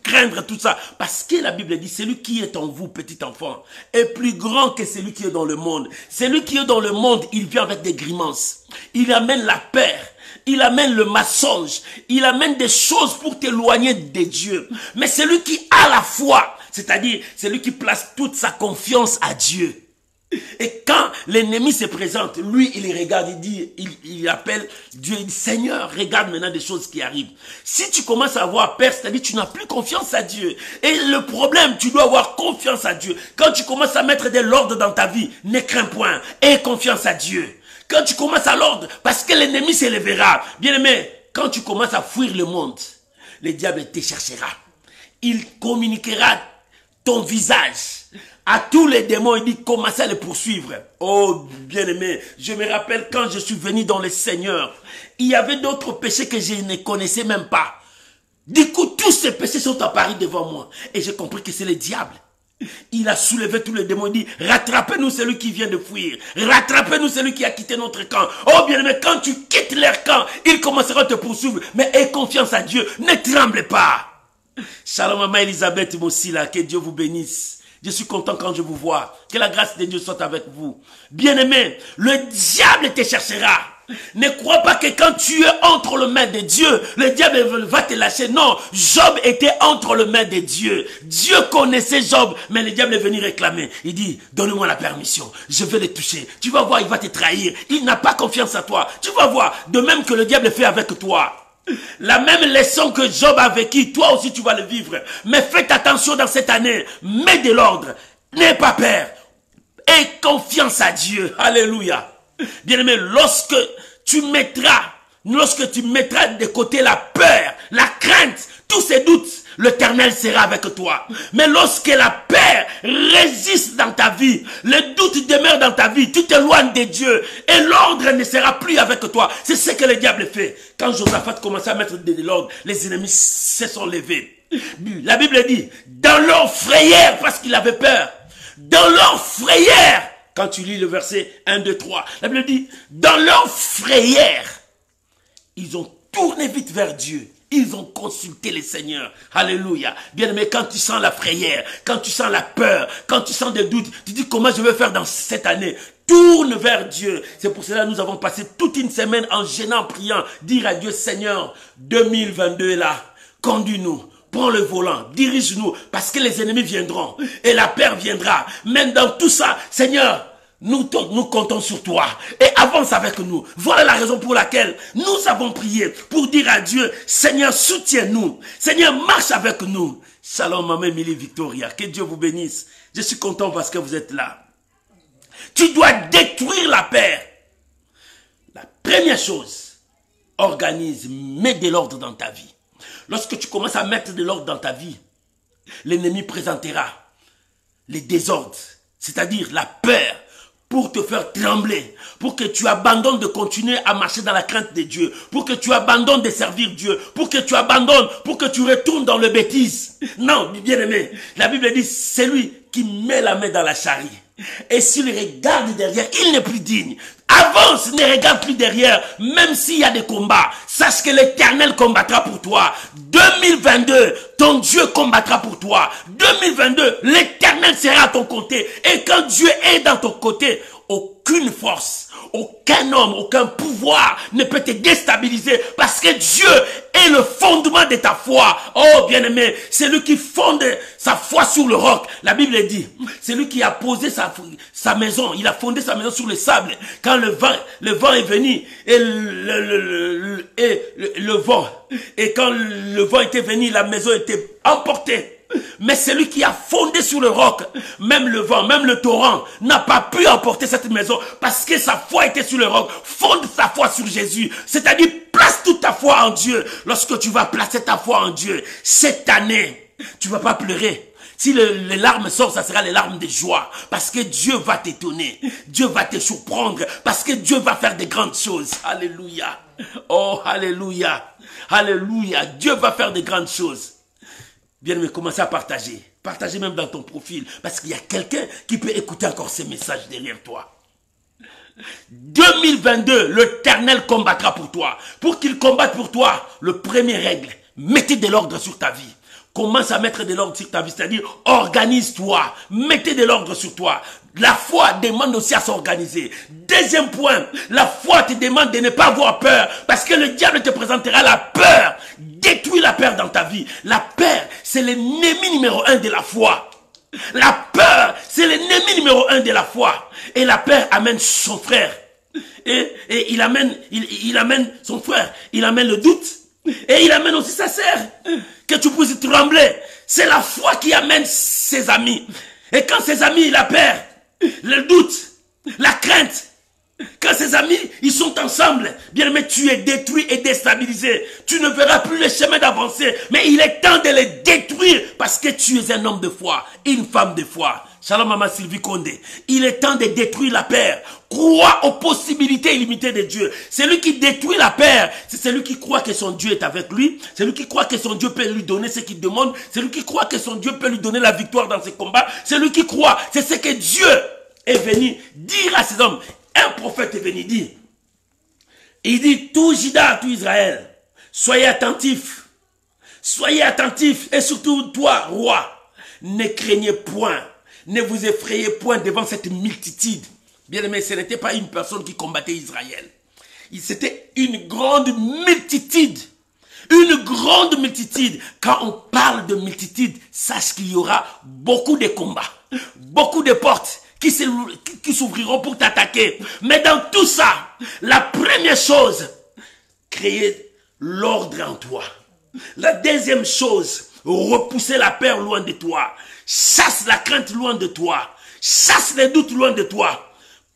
craindre tout ça. Parce que la Bible dit, celui qui est en vous, petit enfant, est plus grand que celui qui est dans le monde. Celui qui est dans le monde, il vient avec des grimaces. Il amène la peur. Il amène le mensonge. Il amène des choses pour t'éloigner de Dieu. Mais celui qui a la foi, c'est-à-dire celui qui place toute sa confiance à Dieu. Et quand l'ennemi se présente, lui, il regarde, il dit, il appelle Dieu, il dit, Seigneur, regarde maintenant des choses qui arrivent. Si tu commences à avoir peur, c'est-à-dire tu n'as plus confiance à Dieu. Et le problème, tu dois avoir confiance à Dieu. Quand tu commences à mettre de l'ordre dans ta vie, ne crains point, aie confiance à Dieu. Quand tu commences à l'ordre, parce que l'ennemi s'élèvera. Bien aimé, quand tu commences à fuir le monde, le diable te cherchera. Il communiquera ton visage à tous les démons. Il dit, commencez à les poursuivre. Oh, bien aimé, je me rappelle quand je suis venu dans le Seigneur, il y avait d'autres péchés que je ne connaissais même pas. Du coup, tous ces péchés sont apparus devant moi. Et j'ai compris que c'est le diable. Il a soulevé tous les démons. Il dit, rattrapez-nous celui qui vient de fuir. Rattrapez-nous celui qui a quitté notre camp. Oh bien aimé, quand tu quittes leur camp, ils commenceront à te poursuivre. Mais aie confiance à Dieu. Ne tremble pas. Shalom maman Elisabeth Mossila, que Dieu vous bénisse. Je suis content quand je vous vois. Que la grâce de Dieu soit avec vous. Bien aimé, le diable te cherchera. Ne crois pas que quand tu es entre les mains de Dieu, le diable va te lâcher. Non, Job était entre les mains de Dieu. Dieu connaissait Job, mais le diable est venu réclamer. Il dit, donne-moi la permission, je vais le toucher. Tu vas voir, il va te trahir. Il n'a pas confiance à toi. Tu vas voir, de même que le diable fait avec toi. La même leçon que Job a vécue, toi aussi tu vas le vivre. Mais faites attention dans cette année. Mets de l'ordre. N'aie pas peur. Aie confiance à Dieu. Alléluia. Bien-aimé, lorsque tu mettras de côté la peur, la crainte, tous ces doutes, l'Éternel sera avec toi. Mais lorsque la peur résiste dans ta vie, le doute demeure dans ta vie, tu t'éloignes de Dieu et l'ordre ne sera plus avec toi. C'est ce que le diable fait. Quand Josaphat commençait à mettre de l'ordre, les ennemis se sont levés. La Bible dit, dans leur frayeur, parce qu'il avait peur, dans leur frayeur, quand tu lis le verset 1, 2, 3, la Bible dit, dans leur frayeur, ils ont tourné vite vers Dieu. Ils ont consulté le Seigneur. Alléluia. Bien aimé, quand tu sens la frayeur, quand tu sens la peur, quand tu sens des doutes, tu dis comment je vais faire dans cette année. Tourne vers Dieu. C'est pour cela que nous avons passé toute une semaine en gênant, en priant, dire à Dieu, Seigneur, 2022 est là. Conduis-nous. Prends le volant, dirige-nous, parce que les ennemis viendront et la peur viendra. Même dans tout ça, Seigneur, nous comptons sur toi et avance avec nous. Voilà la raison pour laquelle nous avons prié pour dire à Dieu, Seigneur, soutiens-nous. Seigneur, marche avec nous. Shalom, maman Emilie Victoria. Que Dieu vous bénisse. Je suis content parce que vous êtes là. Tu dois détruire la peur. La première chose, organise, mets de l'ordre dans ta vie. Lorsque tu commences à mettre de l'ordre dans ta vie, l'ennemi présentera les désordres, c'est-à-dire la peur, pour te faire trembler, pour que tu abandonnes de continuer à marcher dans la crainte de Dieu, pour que tu abandonnes de servir Dieu, pour que tu abandonnes, pour que tu retournes dans le bêtise. Non, bien aimé, la Bible dit, c'est lui qui met la main dans la charrie. Et s'il regarde derrière, il n'est plus digne. Avance, ne regarde plus derrière, même s'il y a des combats. Sache que l'Éternel combattra pour toi. 2022, ton Dieu combattra pour toi. 2022, l'Éternel sera à ton côté. Et quand Dieu est dans ton côté, aucune force, aucun homme, aucun pouvoir ne peut te déstabiliser parce que Dieu est le fondement de ta foi. Oh bien-aimé, c'est lui qui fonde sa foi sur le roc. La Bible dit, c'est lui qui a posé sa maison, il a fondé sa maison sur le sable. Quand le vent est venu et le vent, et quand le vent était venu, la maison était emportée. Mais celui qui a fondé sur le roc, même le vent, même le torrent, n'a pas pu emporter cette maison parce que sa foi était sur le roc. Fonde ta foi sur Jésus. C'est-à-dire, place toute ta foi en Dieu. Lorsque tu vas placer ta foi en Dieu, cette année, tu ne vas pas pleurer. Si les larmes sortent, ça sera les larmes de joie. Parce que Dieu va t'étonner. Dieu va te surprendre. Parce que Dieu va faire de grandes choses. Alléluia. Oh, alléluia. Alléluia. Dieu va faire de grandes choses. Bien-aimé, commencez à partager. Partagez même dans ton profil. Parce qu'il y a quelqu'un qui peut écouter encore ces messages derrière toi. 2022, l'Éternel combattra pour toi. Pour qu'il combatte pour toi, le premier règle, mettez de l'ordre sur ta vie. Commence à mettre de l'ordre sur ta vie, c'est-à-dire organise-toi, mettez de l'ordre sur toi. La foi demande aussi à s'organiser. Deuxième point, la foi te demande de ne pas avoir peur, parce que le diable te présentera la peur. Détruis la peur dans ta vie. La peur, c'est l'ennemi numéro 1 de la foi. La peur, c'est l'ennemi numéro 1 de la foi. Et la peur amène son frère. Et il amène son frère. Il amène le doute. Et il amène aussi sa sœur. Que tu puisses trembler. C'est la foi qui amène ses amis. Et quand ses amis, il a peur, le doute, la crainte, quand ses amis, ils sont ensemble, bien aimé, tu es détruit et déstabilisé. Tu ne verras plus le chemin d'avancer. Mais il est temps de les détruire parce que tu es un homme de foi, une femme de foi. Shalom Maman Sylvie Condé. Il est temps de détruire la peur. Crois aux possibilités illimitées de Dieu. Celui qui détruit la peur, c'est celui qui croit que son Dieu est avec lui. Celui qui croit que son Dieu peut lui donner ce qu'il demande. Celui qui croit que son Dieu peut lui donner la victoire dans ses combats. Celui qui croit, c'est ce que Dieu est venu dire à ses hommes. Un prophète est venu dire. Il dit, tout Juda, tout Israël, soyez attentifs. Soyez attentifs. Et surtout toi, roi, ne craignez point. Ne vous effrayez point devant cette multitude. Bien aimé, ce n'était pas une personne qui combattait Israël. C'était une grande multitude. Une grande multitude. Quand on parle de multitude, sache qu'il y aura beaucoup de combats. Beaucoup de portes qui s'ouvriront pour t'attaquer. Mais dans tout ça, la première chose, créer l'ordre en toi. La deuxième chose, repousser la peur loin de toi. Chasse la crainte loin de toi. Chasse les doutes loin de toi.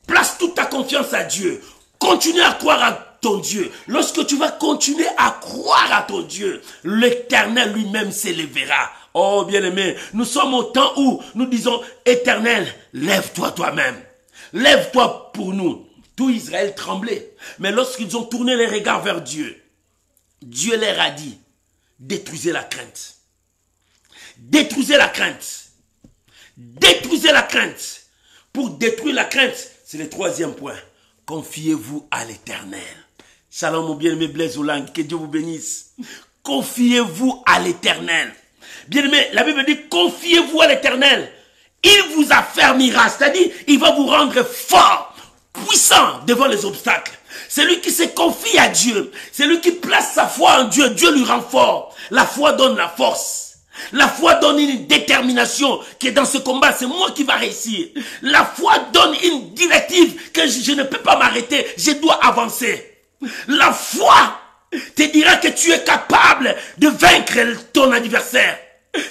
Place toute ta confiance à Dieu. Continue à croire à ton Dieu. Lorsque tu vas continuer à croire à ton Dieu, l'Éternel lui-même s'élèvera. Oh bien-aimé, nous sommes au temps où nous disons, Éternel, lève-toi toi-même. Lève-toi pour nous. Tout Israël tremblait. Mais lorsqu'ils ont tourné les regards vers Dieu, Dieu leur a dit, détruisez la crainte. Détruisez la crainte. Détruisez la crainte. Pour détruire la crainte, c'est le troisième point. Confiez-vous à l'Éternel. Shalom mon bien-aimé Blaise Oulang, que Dieu vous bénisse. Confiez-vous à l'Éternel. Bien-aimé, la Bible dit, confiez-vous à l'Éternel. Il vous affermira, c'est-à-dire, il va vous rendre fort, puissant devant les obstacles. Celui qui se confie à Dieu, celui qui place sa foi en Dieu, Dieu lui rend fort. La foi donne la force. La foi donne une détermination que dans ce combat, c'est moi qui va réussir. La foi donne une directive que je ne peux pas m'arrêter, je dois avancer. La foi te dira que tu es capable de vaincre ton adversaire.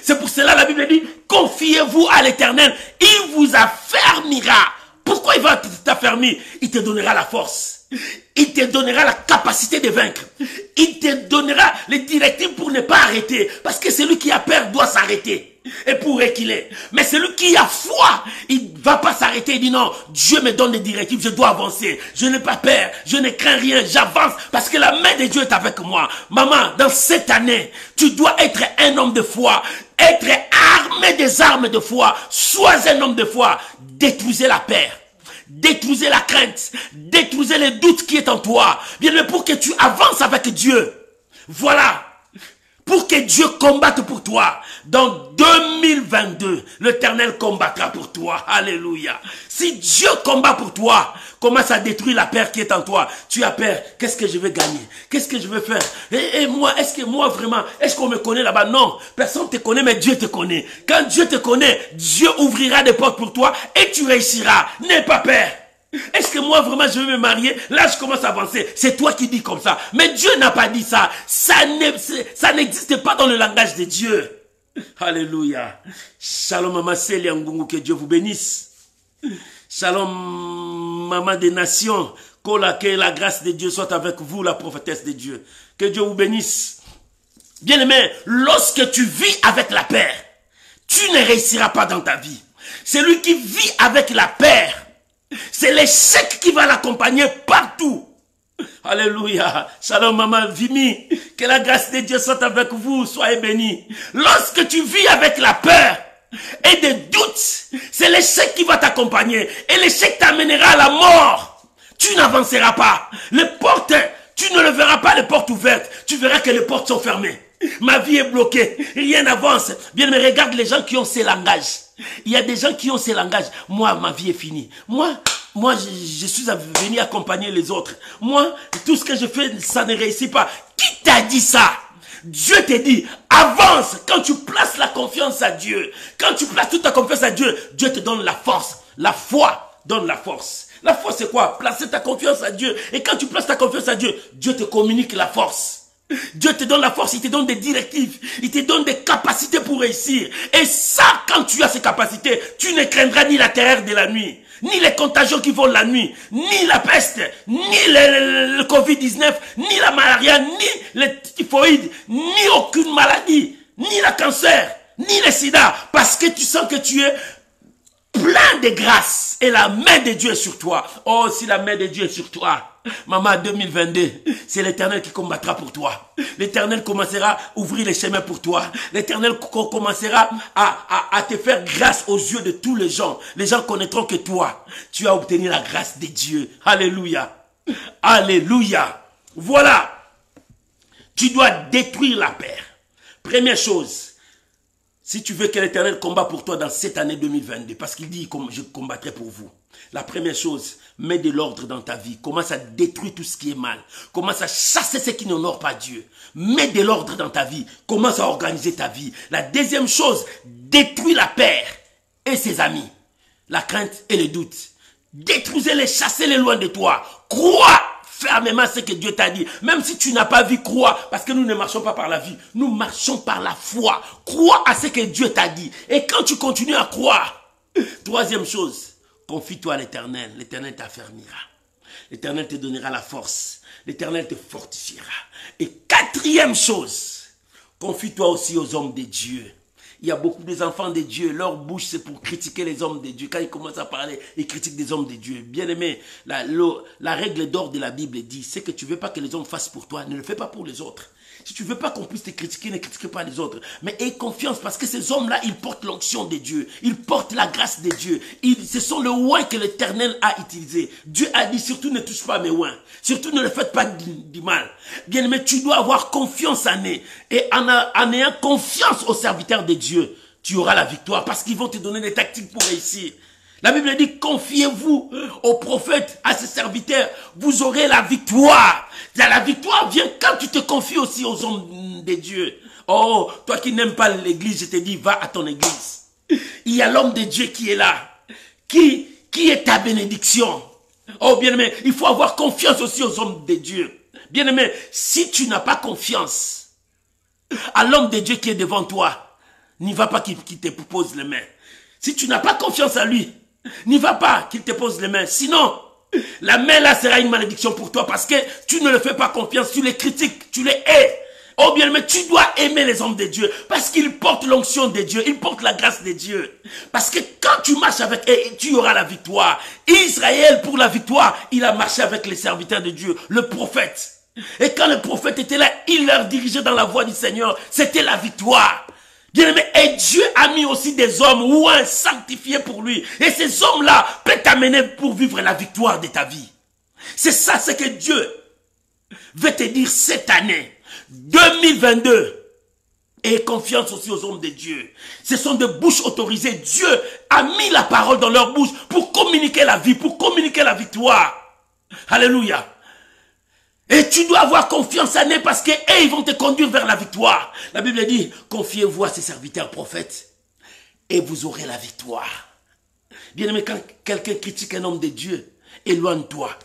C'est pour cela la Bible dit, confiez-vous à l'Éternel, il vous affermira. Pourquoi il va t'affermir? Il te donnera la force. Il te donnera la capacité de vaincre. Il te donnera les directives pour ne pas arrêter. Parce que celui qui a peur doit s'arrêter. Et pour reculer. Mais celui qui a foi, il ne va pas s'arrêter. Il dit non, Dieu me donne des directives, je dois avancer. Je n'ai pas peur, je ne crains rien, j'avance. Parce que la main de Dieu est avec moi. Maman, dans cette année, tu dois être un homme de foi. Être armé des armes de foi, sois un homme de foi. Détruisez la peur, détruisez la crainte, détruisez les doutes qui est en toi. Bien, mais pour que tu avances avec Dieu. Voilà. Pour que Dieu combatte pour toi. Dans 2022, l'Éternel combattra pour toi. Alléluia. Si Dieu combat pour toi, commence à détruire la peur qui est en toi. Tu as peur. Qu'est-ce que je vais gagner? Qu'est-ce que je vais faire? Et moi, est-ce que moi vraiment, est-ce qu'on me connaît là-bas? Non. Personne ne te connaît, mais Dieu te connaît. Quand Dieu te connaît, Dieu ouvrira des portes pour toi et tu réussiras. N'aie pas peur. Est-ce que moi vraiment je vais me marier? Là je commence à avancer. C'est toi qui dis comme ça. Mais Dieu n'a pas dit ça. Ça n'existe pas dans le langage de Dieu. Alléluia. Shalom maman Célia Ngungu, que Dieu vous bénisse. Shalom maman des nations. Que la grâce de Dieu soit avec vous, la prophétesse de Dieu. Que Dieu vous bénisse. Bien-aimé, lorsque tu vis avec la peur, tu ne réussiras pas dans ta vie. Celui qui vit avec la peur, c'est l'échec qui va l'accompagner partout. Alléluia. Shalom maman Vimi. Que la grâce de Dieu soit avec vous. Soyez bénis. Lorsque tu vis avec la peur et des doutes, c'est l'échec qui va t'accompagner. Et l'échec t'amènera à la mort. Tu n'avanceras pas. Les portes, tu ne le verras pas les portes ouvertes. Tu verras que les portes sont fermées. Ma vie est bloquée. Rien n'avance. Bien, mais regarde les gens qui ont ces langages. Il y a des gens qui ont ces langages. Moi, ma vie est finie. Moi, je suis venu accompagner les autres. Moi, tout ce que je fais, ça ne réussit pas. Qui t'a dit ça? Dieu te dit, avance. Quand tu places la confiance à Dieu, quand tu places toute ta confiance à Dieu, Dieu te donne la force. La foi donne la force. La force, c'est quoi? Placer ta confiance à Dieu. Et quand tu places ta confiance à Dieu, Dieu te communique la force. Dieu te donne la force, il te donne des directives, il te donne des capacités pour réussir. Et ça, quand tu as ces capacités, tu ne craindras ni la terreur de la nuit, ni les contagions qui volent la nuit, ni la peste, ni le Covid-19, ni la malaria, ni le typhoïde, ni aucune maladie, ni le cancer, ni le sida, parce que tu sens que tu es plein de grâce et la main de Dieu est sur toi. Oh, si la main de Dieu est sur toi, maman, 2022, c'est l'Éternel qui combattra pour toi. L'Éternel commencera à ouvrir les chemins pour toi. L'Éternel commencera à te faire grâce aux yeux de tous les gens. Les gens connaîtront que toi, tu as obtenu la grâce de Dieu. Alléluia. Alléluia. Voilà. Tu dois détruire la peur. Première chose. Si tu veux que l'Éternel combat pour toi dans cette année 2022, parce qu'il dit je combattrai pour vous. La première chose, mets de l'ordre dans ta vie. Commence à détruire tout ce qui est mal. Commence à chasser ce qui n'honore pas Dieu. Mets de l'ordre dans ta vie. Commence à organiser ta vie. La deuxième chose, détruis la peur et ses amis. La crainte et le doute. Détruisez-les, chassez-les loin de toi. Crois fermement ce que Dieu t'a dit. Même si tu n'as pas vu, crois. Parce que nous ne marchons pas par la vie. Nous marchons par la foi. Crois à ce que Dieu t'a dit. Et quand tu continues à croire, troisième chose, confie-toi à l'Éternel. L'Éternel t'affermira. L'Éternel te donnera la force. L'Éternel te fortifiera. Et quatrième chose, confie-toi aussi aux hommes de Dieu. Il y a beaucoup d'enfants de Dieu, leur bouche c'est pour critiquer les hommes de Dieu. Quand ils commencent à parler, ils critiquent des hommes de Dieu. Bien aimé, la règle d'or de la Bible dit, c'est que tu ne veux pas que les hommes fassent pour toi, ne le fais pas pour les autres. Si tu ne veux pas qu'on puisse te critiquer, ne critique pas les autres. Mais aie confiance parce que ces hommes-là, ils portent l'onction de Dieu. Ils portent la grâce de Dieu. Ce sont le oint que l'Éternel a utilisé. Dieu a dit, surtout ne touche pas mes oints. Surtout ne le faites pas du mal. Bien aimé, tu dois avoir confiance en eux. Et en ayant confiance aux serviteurs de Dieu, tu auras la victoire parce qu'ils vont te donner des tactiques pour réussir. La Bible dit, confiez-vous aux prophètes, à ses serviteurs, vous aurez la victoire. La victoire vient quand tu te confies aussi aux hommes de Dieu. Oh, toi qui n'aimes pas l'église, je te dis, va à ton église. Il y a l'homme de Dieu qui est là, qui est ta bénédiction. Oh, bien-aimé, il faut avoir confiance aussi aux hommes de Dieu. Bien-aimé, si tu n'as pas confiance à l'homme de Dieu qui est devant toi, n'y va pas qu'il te pose les mains. Si tu n'as pas confiance à lui, n'y va pas qu'il te pose les mains. Sinon, la main là sera une malédiction pour toi parce que tu ne le fais pas confiance, tu les critiques, tu les hais. Oh bien, mais tu dois aimer les hommes de Dieu parce qu'ils portent l'onction de Dieu, ils portent la grâce de Dieu. Parce que quand tu marches avec eux, tu auras la victoire. Israël, pour la victoire, il a marché avec les serviteurs de Dieu, le prophète. Et quand le prophète était là, il leur dirigeait dans la voie du Seigneur. C'était la victoire. Bien-aimé, et Dieu a mis aussi des hommes ou un sanctifié pour lui. Et ces hommes-là peuvent t'amener pour vivre la victoire de ta vie. C'est ça, c'est que Dieu veut te dire cette année, 2022. Et confiance aussi aux hommes de Dieu. Ce sont des bouches autorisées. Dieu a mis la parole dans leur bouche pour communiquer la vie, pour communiquer la victoire. Alléluia. Et tu dois avoir confiance en eux parce qu'ils ils vont te conduire vers la victoire. La Bible dit, confiez-vous à ses serviteurs prophètes et vous aurez la victoire. Bien aimé, quand quelqu'un critique un homme de Dieu, éloigne-toi.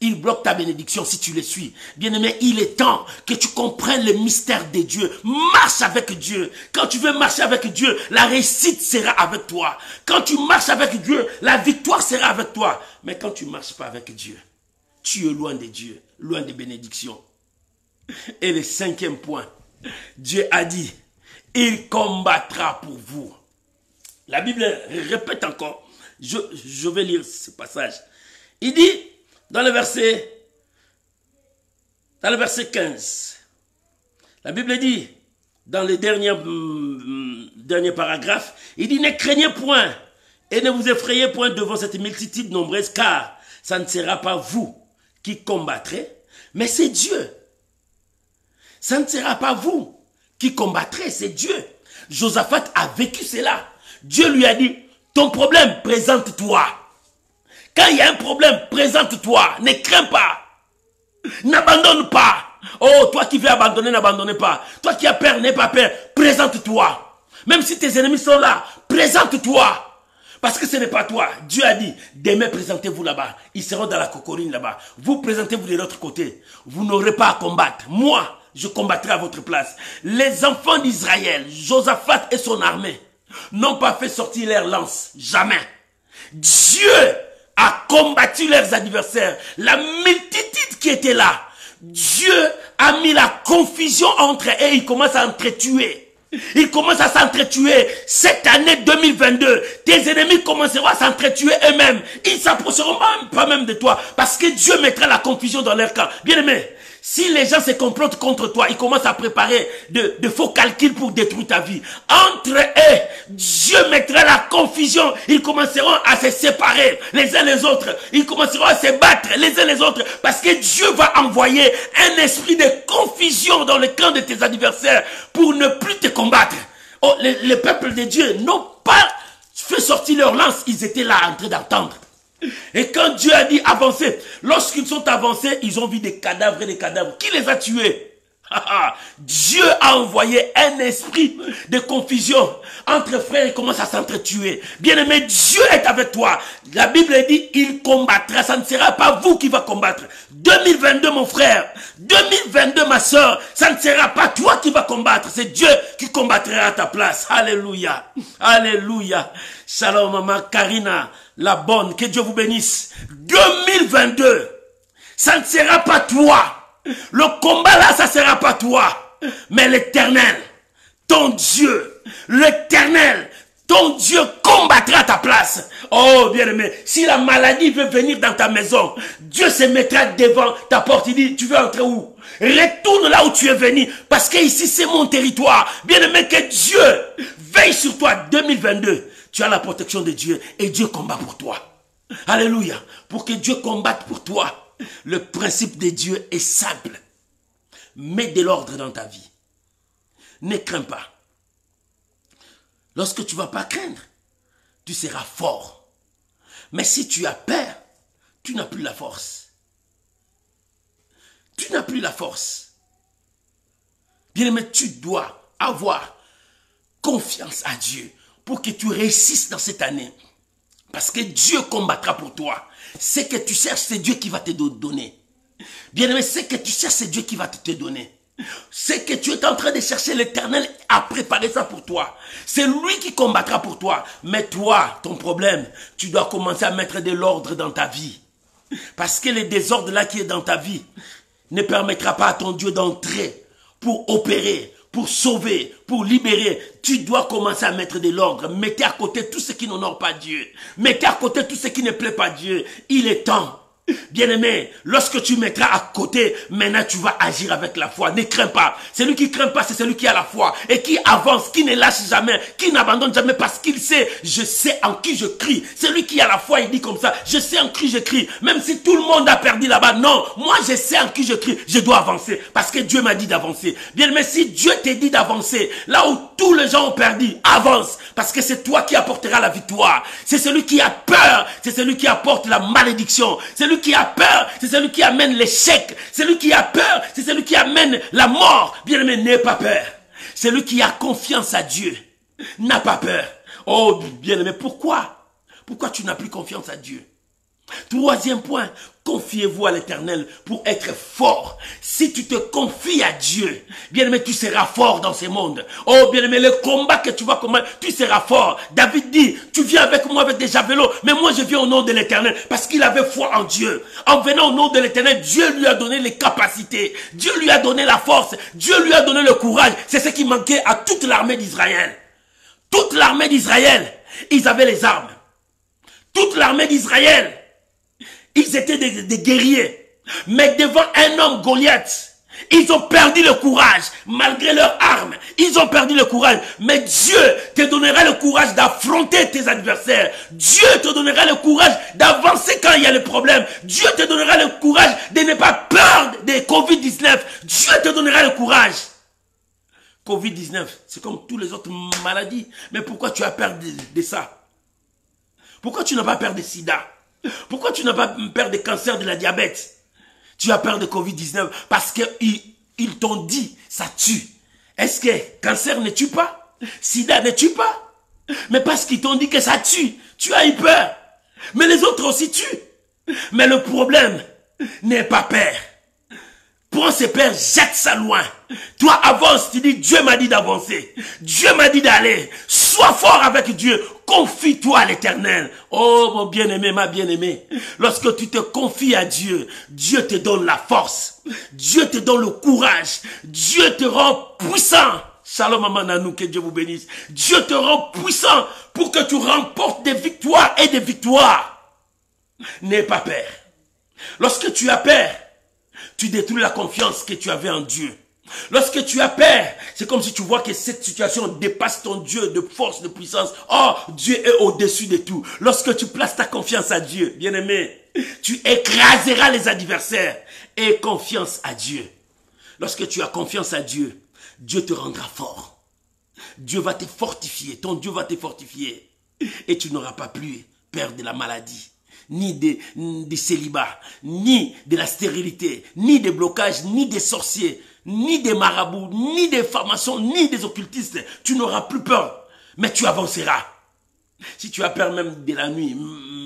Il bloque ta bénédiction si tu le suis. Bien aimé, il est temps que tu comprennes le mystère de Dieu. Marche avec Dieu. Quand tu veux marcher avec Dieu, la réussite sera avec toi. Quand tu marches avec Dieu, la victoire sera avec toi. Mais quand tu ne marches pas avec Dieu, tu es loin de Dieu, loin des bénédictions. Et le 5e point, Dieu a dit, il combattra pour vous. La Bible répète encore, je vais lire ce passage. Il dit, dans le verset 15, la Bible dit, dans le dernier paragraphe, il dit, ne craignez point et ne vous effrayez point devant cette multitude nombreuse, car ça ne sera pas vous qui combattrez, mais c'est Dieu. Ça ne sera pas vous qui combattrez, c'est Dieu. Josaphat a vécu cela. Dieu lui a dit, ton problème, présente-toi. Quand il y a un problème, présente-toi. Ne crains pas. N'abandonne pas. Oh, toi qui veux abandonner, n'abandonne pas. Toi qui as peur, n'aie pas peur. Présente-toi. Même si tes ennemis sont là, présente-toi. Parce que ce n'est pas toi. Dieu a dit, demain présentez-vous là-bas. Ils seront dans la cocorine là-bas. Vous présentez-vous de l'autre côté. Vous n'aurez pas à combattre. Moi, je combattrai à votre place. Les enfants d'Israël, Josaphat et son armée, n'ont pas fait sortir leurs lances. Jamais. Dieu a combattu leurs adversaires. La multitude qui était là. Dieu a mis la confusion entre eux et ils commencent à entretuer. Ils commencent à s'entretuer. Cette année 2022, tes ennemis commenceront à s'entretuer eux-mêmes. Ils s'approcheront pas même de toi. Parce que Dieu mettra la confusion dans leur camp. Bien aimé, si les gens se complotent contre toi, ils commencent à préparer de faux calculs pour détruire ta vie. Entre eux, Dieu mettra la confusion. Ils commenceront à se séparer les uns les autres. Ils commenceront à se battre les uns les autres. Parce que Dieu va envoyer un esprit de confusion dans le camp de tes adversaires pour ne plus te combattre. Oh, les peuples de Dieu n'ont pas fait sortir leur lance. Ils étaient là en train d'attendre. Et quand Dieu a dit avancer, lorsqu'ils sont avancés, ils ont vu des cadavres et des cadavres. Qui les a tués? Dieu a envoyé un esprit de confusion entre frères, ils commencent à s'entretuer. Bien-aimé, Dieu est avec toi. La Bible dit, il combattra. Ça ne sera pas vous qui va combattre. 2022, mon frère. 2022, ma soeur. Ça ne sera pas toi qui va combattre. C'est Dieu qui combattra à ta place. Alléluia. Alléluia. Shalom, maman Karina, la bonne. Que Dieu vous bénisse. 2022. Ça ne sera pas toi. Le combat là, ça ne sera pas toi, mais l'Éternel, ton Dieu, l'Éternel, ton Dieu combattra à ta place. Oh bien-aimé, si la maladie veut venir dans ta maison, Dieu se mettra devant ta porte. Il dit, tu veux entrer où? Retourne là où tu es venu, parce que ici c'est mon territoire. Bien-aimé, que Dieu veille sur toi. 2022, tu as la protection de Dieu et Dieu combat pour toi. Alléluia. Pour que Dieu combatte pour toi, le principe de Dieu est simple. Mets de l'ordre dans ta vie. Ne crains pas. Lorsque tu ne vas pas craindre, tu seras fort. Mais si tu as peur, tu n'as plus la force. Tu n'as plus la force. Bien-aimé, tu dois avoir confiance à Dieu pour que tu réussisses dans cette année. Parce que Dieu combattra pour toi. Ce que tu cherches, c'est Dieu qui va te donner. Bien-aimé, ce que tu cherches, c'est Dieu qui va te donner. Ce que tu es en train de chercher, l'Éternel a préparé ça pour toi. C'est lui qui combattra pour toi. Mais toi, ton problème, tu dois commencer à mettre de l'ordre dans ta vie. Parce que le désordre là qui est dans ta vie ne permettra pas à ton Dieu d'entrer pour opérer, pour sauver, pour libérer. Tu dois commencer à mettre de l'ordre. Mettez à côté tout ce qui n'honore pas Dieu. Mettez à côté tout ce qui ne plaît pas Dieu. Il est temps Bien-aimé, lorsque tu mettras à côté, maintenant tu vas agir avec la foi. Ne crains pas. Celui qui craint pas, c'est celui qui a la foi et qui avance, qui ne lâche jamais, qui n'abandonne jamais parce qu'il sait, je sais en qui je crie. Celui qui a la foi, il dit comme ça, je sais en qui je crie. Même si tout le monde a perdu là-bas, non, moi je sais en qui je crie. Je dois avancer parce que Dieu m'a dit d'avancer. Bien-aimé, si Dieu t'a dit d'avancer, là où tous les gens ont perdu, avance parce que c'est toi qui apporteras la victoire. C'est celui qui a peur, c'est celui qui apporte la malédiction. Celui qui a peur, c'est celui qui amène l'échec. Celui qui a peur, c'est celui qui amène la mort. Bien-aimé, n'aie pas peur. Celui qui a confiance à Dieu n'a pas peur. Oh, bien-aimé, pourquoi? Pourquoi tu n'as plus confiance à Dieu? Troisième point, confiez-vous à l'Éternel pour être fort. Si tu te confies à Dieu, bien-aimé, tu seras fort dans ce monde. Oh, bien-aimé, le combat que tu vas combattre, tu seras fort. David dit, tu viens avec moi avec des javelots, mais moi je viens au nom de l'Éternel parce qu'il avait foi en Dieu. En venant au nom de l'Éternel, Dieu lui a donné les capacités. Dieu lui a donné la force. Dieu lui a donné le courage. C'est ce qui manquait à toute l'armée d'Israël. Toute l'armée d'Israël, ils avaient les armes. Toute l'armée d'Israël, ils étaient des guerriers. Mais devant un homme Goliath, ils ont perdu le courage. Malgré leurs armes, ils ont perdu le courage. Mais Dieu te donnera le courage d'affronter tes adversaires. Dieu te donnera le courage d'avancer quand il y a le problème. Dieu te donnera le courage de ne pas peur des Covid-19. Dieu te donnera le courage. Covid-19, c'est comme toutes les autres maladies. Mais pourquoi tu as peur de ça? Pourquoi tu n'as pas peur de sida? Pourquoi tu n'as pas peur des cancers, de la diabète? Tu as peur de Covid-19 parce qu'ils t'ont dit, ça tue. Est-ce que cancer ne tue pas? Sida ne tue pas? Mais parce qu'ils t'ont dit que ça tue, tu as eu peur. Mais les autres aussi tuent. Mais le problème n'est pas peur. Prends ces peurs, jette ça loin. Toi, avance, tu dis, Dieu m'a dit d'avancer. Dieu m'a dit d'aller. Sois fort avec Dieu. Confie-toi à l'Éternel. Oh, mon bien-aimé, ma bien-aimée. Lorsque tu te confies à Dieu, Dieu te donne la force. Dieu te donne le courage. Dieu te rend puissant. Shalom Amananou, que Dieu vous bénisse. Dieu te rend puissant pour que tu remportes des victoires et des victoires. N'aie pas peur. Lorsque tu as peur, tu détruis la confiance que tu avais en Dieu. Lorsque tu as peur, c'est comme si tu vois que cette situation dépasse ton Dieu de force, de puissance. Oh, Dieu est au-dessus de tout. Lorsque tu places ta confiance à Dieu, bien-aimé, tu écraseras les adversaires. Aie confiance à Dieu. Lorsque tu as confiance à Dieu, Dieu te rendra fort. Dieu va te fortifier. Ton Dieu va te fortifier. Et tu n'auras pas plus peur de la maladie, ni des célibats, ni de la stérilité, ni des blocages, ni des sorciers, ni des marabouts, ni des formations, ni des occultistes. Tu n'auras plus peur, mais tu avanceras. Si tu as peur même de la nuit,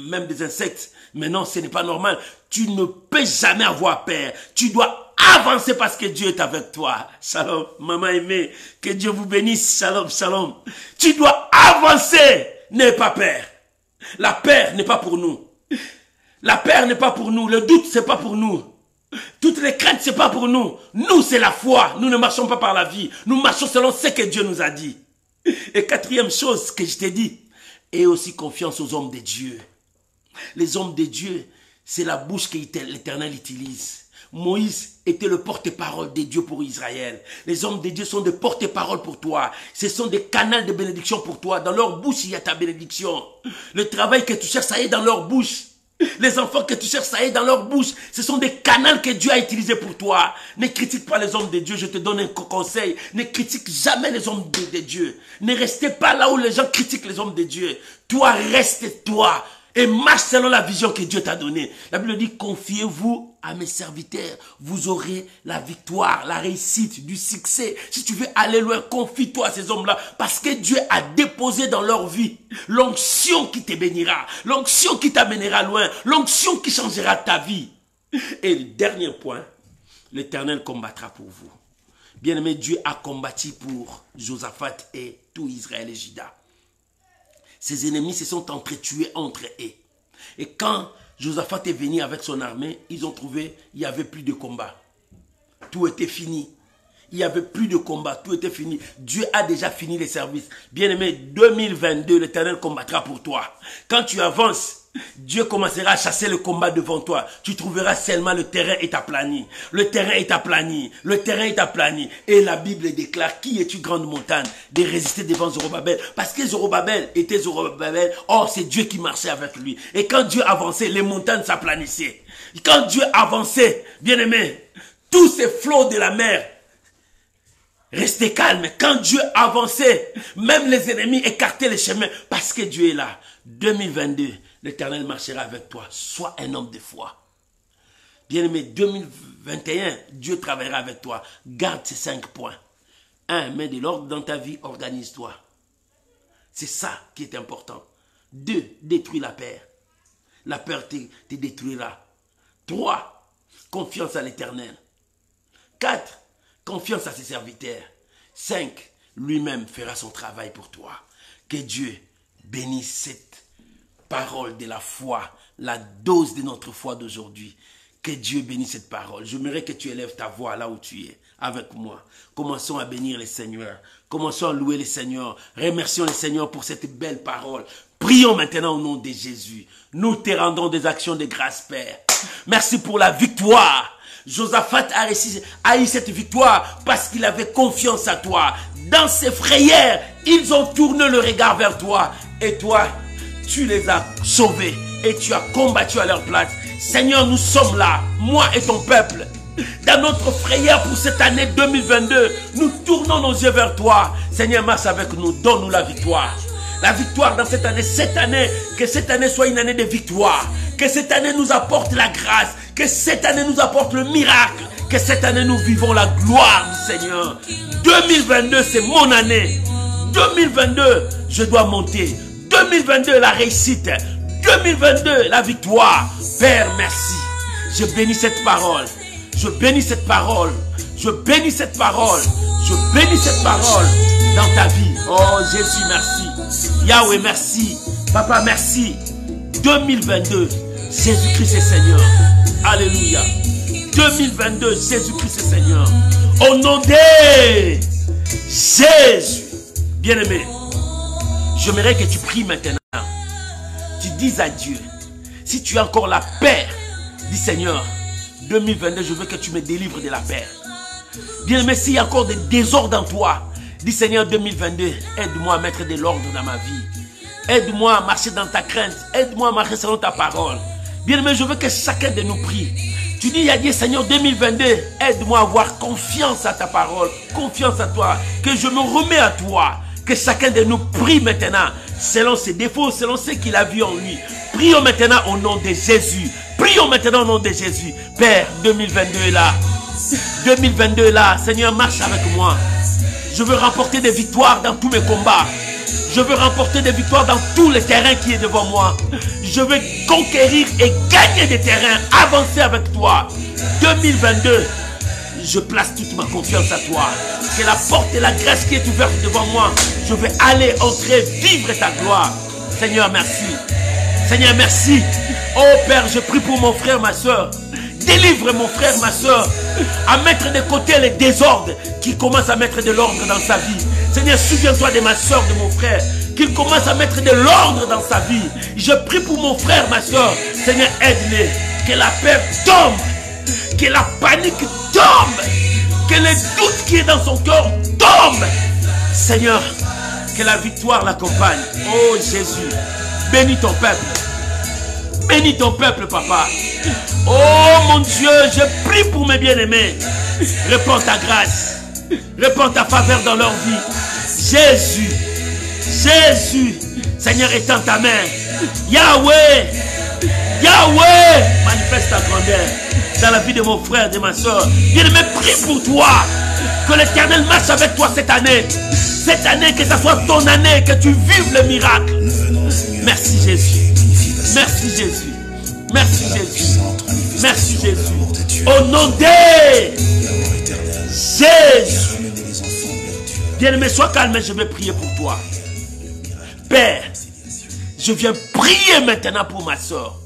même des insectes, mais non, ce n'est pas normal. Tu ne peux jamais avoir peur. Tu dois avancer parce que Dieu est avec toi. Shalom, maman aimée, que Dieu vous bénisse. Shalom, shalom. Tu dois avancer. N'aie pas peur. La peur n'est pas pour nous. La peur n'est pas pour nous. Le doute, c'est pas pour nous. Toutes les craintes, c'est pas pour nous. Nous, c'est la foi. Nous ne marchons pas par la vie. Nous marchons selon ce que Dieu nous a dit. Et quatrième chose que je t'ai dit, aie aussi confiance aux hommes de Dieu. Les hommes de Dieu, c'est la bouche que l'Éternel utilise. Moïse était le porte-parole de Dieu pour Israël. Les hommes de Dieu sont des porte-parole pour toi. Ce sont des canaux de bénédiction pour toi. Dans leur bouche, il y a ta bénédiction. Le travail que tu cherches, ça est dans leur bouche. Les enfants que tu cherches, ça est dans leur bouche. Ce sont des canaux que Dieu a utilisés pour toi. Ne critique pas les hommes de Dieu. Je te donne un conseil. Ne critique jamais les hommes de Dieu. Ne restez pas là où les gens critiquent les hommes de Dieu. Toi, reste toi. Et marche selon la vision que Dieu t'a donnée. La Bible dit, confiez-vous à mes serviteurs. Vous aurez la victoire, la réussite, du succès. Si tu veux aller loin, confie-toi à ces hommes-là. Parce que Dieu a déposé dans leur vie l'onction qui te bénira. L'onction qui t'amènera loin. L'onction qui changera ta vie. Et le dernier point, l'Éternel combattra pour vous. Bien-aimé, Dieu a combattu pour Josaphat et tout Israël et Juda. Ses ennemis se sont entretués entre eux. Et quand Josaphat est venu avec son armée, ils ont trouvé il n'y avait plus de combat. Tout était fini. Il n'y avait plus de combat. Tout était fini. Dieu a déjà fini les services. Bien-aimé, 2022, l'Éternel combattra pour toi. Quand tu avances, Dieu commencera à chasser le combat devant toi. Tu trouveras seulement le terrain est aplani. Le terrain est aplani. Le terrain est aplani. Et la Bible déclare, qui es-tu grande montagne de résister devant Zorobabel? Parce que Zorobabel était Zorobabel. Or, c'est Dieu qui marchait avec lui. Et quand Dieu avançait, les montagnes s'aplanissaient. Quand Dieu avançait, bien aimé, tous ces flots de la mer restaient calmes. Quand Dieu avançait, même les ennemis écartaient les chemins parce que Dieu est là. 2022, l'Éternel marchera avec toi. Sois un homme de foi. Bien-aimé, 2021, Dieu travaillera avec toi. Garde ces 5 points. 1. Mets de l'ordre dans ta vie, organise-toi. C'est ça qui est important. 2. Détruis la peur. La peur te détruira. 3. Confiance à l'Éternel. 4. Confiance à ses serviteurs. 5. Lui-même fera son travail pour toi. Que Dieu bénisse cette parole de la foi, la dose de notre foi d'aujourd'hui. Que Dieu bénisse cette parole. J'aimerais que tu élèves ta voix là où tu es, avec moi. Commençons à bénir le Seigneur. Commençons à louer le Seigneur. Remercions le Seigneur pour cette belle parole. Prions maintenant au nom de Jésus. Nous te rendons des actions de grâce, Père. Merci pour la victoire. Josaphat a eu cette victoire parce qu'il avait confiance à toi. Dans ses frayeurs, ils ont tourné le regard vers toi. Et toi, tu les as sauvés et tu as combattu à leur place. Seigneur, nous sommes là, moi et ton peuple. Dans notre frayeur pour cette année 2022, nous tournons nos yeux vers toi. Seigneur, marche avec nous, donne-nous la victoire. La victoire dans cette année, que cette année soit une année de victoire. Que cette année nous apporte la grâce. Que cette année nous apporte le miracle. Que cette année nous vivons la gloire du Seigneur. 2022, c'est mon année. 2022, je dois monter. 2022, la réussite. 2022, la victoire. Père, merci. Je bénis cette parole. Je bénis cette parole. Je bénis cette parole. Je bénis cette parole dans ta vie. Oh Jésus, merci. Yahweh, merci. Papa, merci. 2022, Jésus-Christ est Seigneur. Alléluia. 2022, Jésus-Christ est Seigneur. Au nom de Jésus. Bien-aimé, j'aimerais que tu pries maintenant. Tu dises à Dieu, si tu as encore la paix, dis Seigneur, 2022, je veux que tu me délivres de la paix. Bien-aimé, s'il y a encore des désordres en toi, dis Seigneur, 2022, aide-moi à mettre de l'ordre dans ma vie. Aide-moi à marcher dans ta crainte. Aide-moi à marcher selon ta parole. Bien-aimé, je veux que chacun de nous prie. Tu dis à Dieu, Seigneur, 2022, aide-moi à avoir confiance à ta parole, confiance à toi, que je me remets à toi. Que chacun de nous prie maintenant, selon ses défauts, selon ce qu'il a vu en lui. Prions maintenant au nom de Jésus. Prions maintenant au nom de Jésus. Père, 2022 est là. 2022 est là. Seigneur, marche avec moi. Je veux remporter des victoires dans tous mes combats. Je veux remporter des victoires dans tous les terrains qui est devant moi. Je veux conquérir et gagner des terrains, avancer avec toi. 2022, je place toute ma confiance à toi. Que la porte et la grâce qui est ouverte devant moi, je vais aller, entrer, vivre ta gloire. Seigneur, merci. Seigneur, merci. Oh Père, je prie pour mon frère, ma soeur. Délivre mon frère, ma soeur, à mettre de côté les désordres qui commencent à mettre de l'ordre dans sa vie. Seigneur, souviens-toi de ma soeur, de mon frère, qu'il commence à mettre de l'ordre dans sa vie. Je prie pour mon frère, ma soeur. Seigneur, aide-les. Que la peur tombe. Que la panique tombe. Que le doute qui est dans son cœur tombe. Seigneur, que la victoire l'accompagne. Oh Jésus, bénis ton peuple. Bénis ton peuple, papa. Oh mon Dieu, je prie pour mes bien-aimés. Répands ta grâce. Répands ta faveur dans leur vie. Jésus, Jésus, Seigneur, étends ta main. Yahweh, Yahweh, manifeste ta grandeur dans la vie de mon frère, de ma soeur. Bien-aimé, prie pour toi. Que l'Éternel marche avec toi cette année. Cette année, que ça soit ton année, que tu vives le miracle. Merci Jésus. Merci Jésus. Merci Jésus. Merci Jésus. Au nom de Jésus. Bien-aimé, sois calme, je vais prier pour toi. Père, je viens prier maintenant pour ma soeur.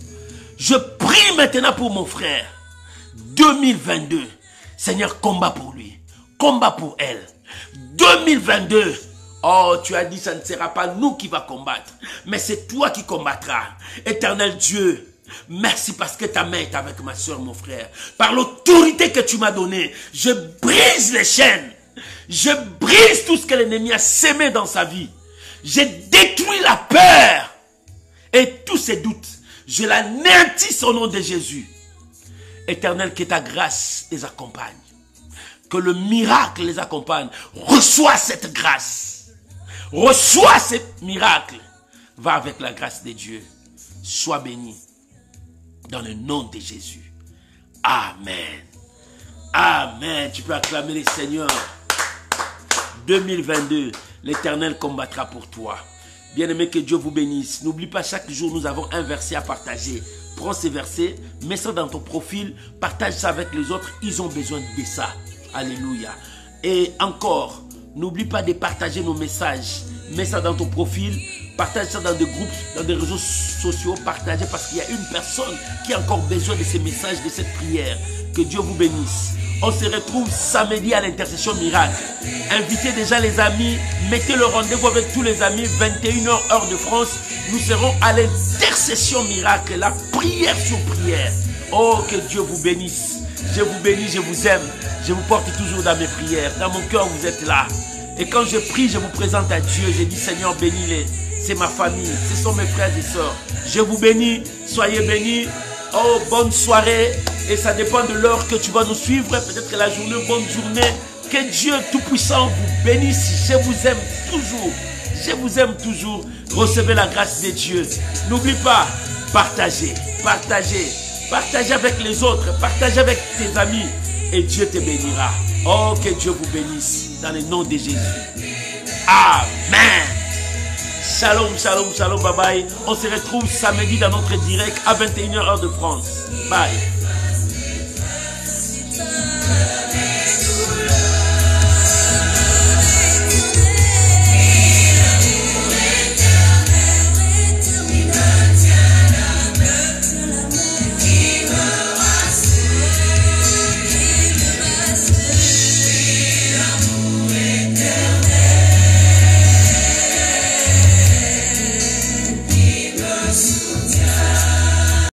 Je prie maintenant pour mon frère. 2022, Seigneur, combat pour lui. Combat pour elle. 2022, Oh, tu as dit, ça ne sera pas nous qui va combattre, mais c'est toi qui combattras. Éternel Dieu, merci parce que ta main est avec ma soeur, mon frère. Par l'autorité que tu m'as donnée, je brise les chaînes. Je brise tout ce que l'ennemi a sémé dans sa vie. Je détruis la peur et tous ces doutes. Je l'anéantisse au nom de Jésus. Éternel, que ta grâce les accompagne. Que le miracle les accompagne. Reçois cette grâce. Reçois ce miracle. Va avec la grâce de Dieu. Sois béni. Dans le nom de Jésus. Amen. Amen. Tu peux acclamer le Seigneur. 2022, l'Éternel combattra pour toi. Bien-aimé, que Dieu vous bénisse. N'oublie pas, chaque jour, nous avons un verset à partager. Prends ces versets, mets ça dans ton profil, partage ça avec les autres. Ils ont besoin de ça. Alléluia. Et encore, n'oublie pas de partager nos messages. Mets ça dans ton profil, partage ça dans des groupes, dans des réseaux sociaux. Partagez parce qu'il y a une personne qui a encore besoin de ces messages, de cette prière. Que Dieu vous bénisse. On se retrouve samedi à l'intercession miracle. Invitez déjà les amis, mettez le rendez-vous avec tous les amis, 21h heure de France. Nous serons à l'intercession miracle, la prière sur prière. Oh, que Dieu vous bénisse. Je vous bénis, je vous aime. Je vous porte toujours dans mes prières. Dans mon cœur, vous êtes là. Et quand je prie, je vous présente à Dieu. Je dis, Seigneur, bénis-les. C'est ma famille, ce sont mes frères et sœurs. Je vous bénis, soyez bénis. Oh, bonne soirée. Et ça dépend de l'heure que tu vas nous suivre. Peut-être la journée, bonne journée. Que Dieu Tout-Puissant vous bénisse. Je vous aime toujours. Je vous aime toujours. Recevez la grâce de Dieu. N'oublie pas, partagez, partagez. Partagez avec les autres. Partagez avec tes amis. Et Dieu te bénira. Oh, que Dieu vous bénisse. Dans le nom de Jésus. Amen. Shalom, shalom, shalom, bye bye. On se retrouve samedi dans notre direct à 21h heure de France. Bye.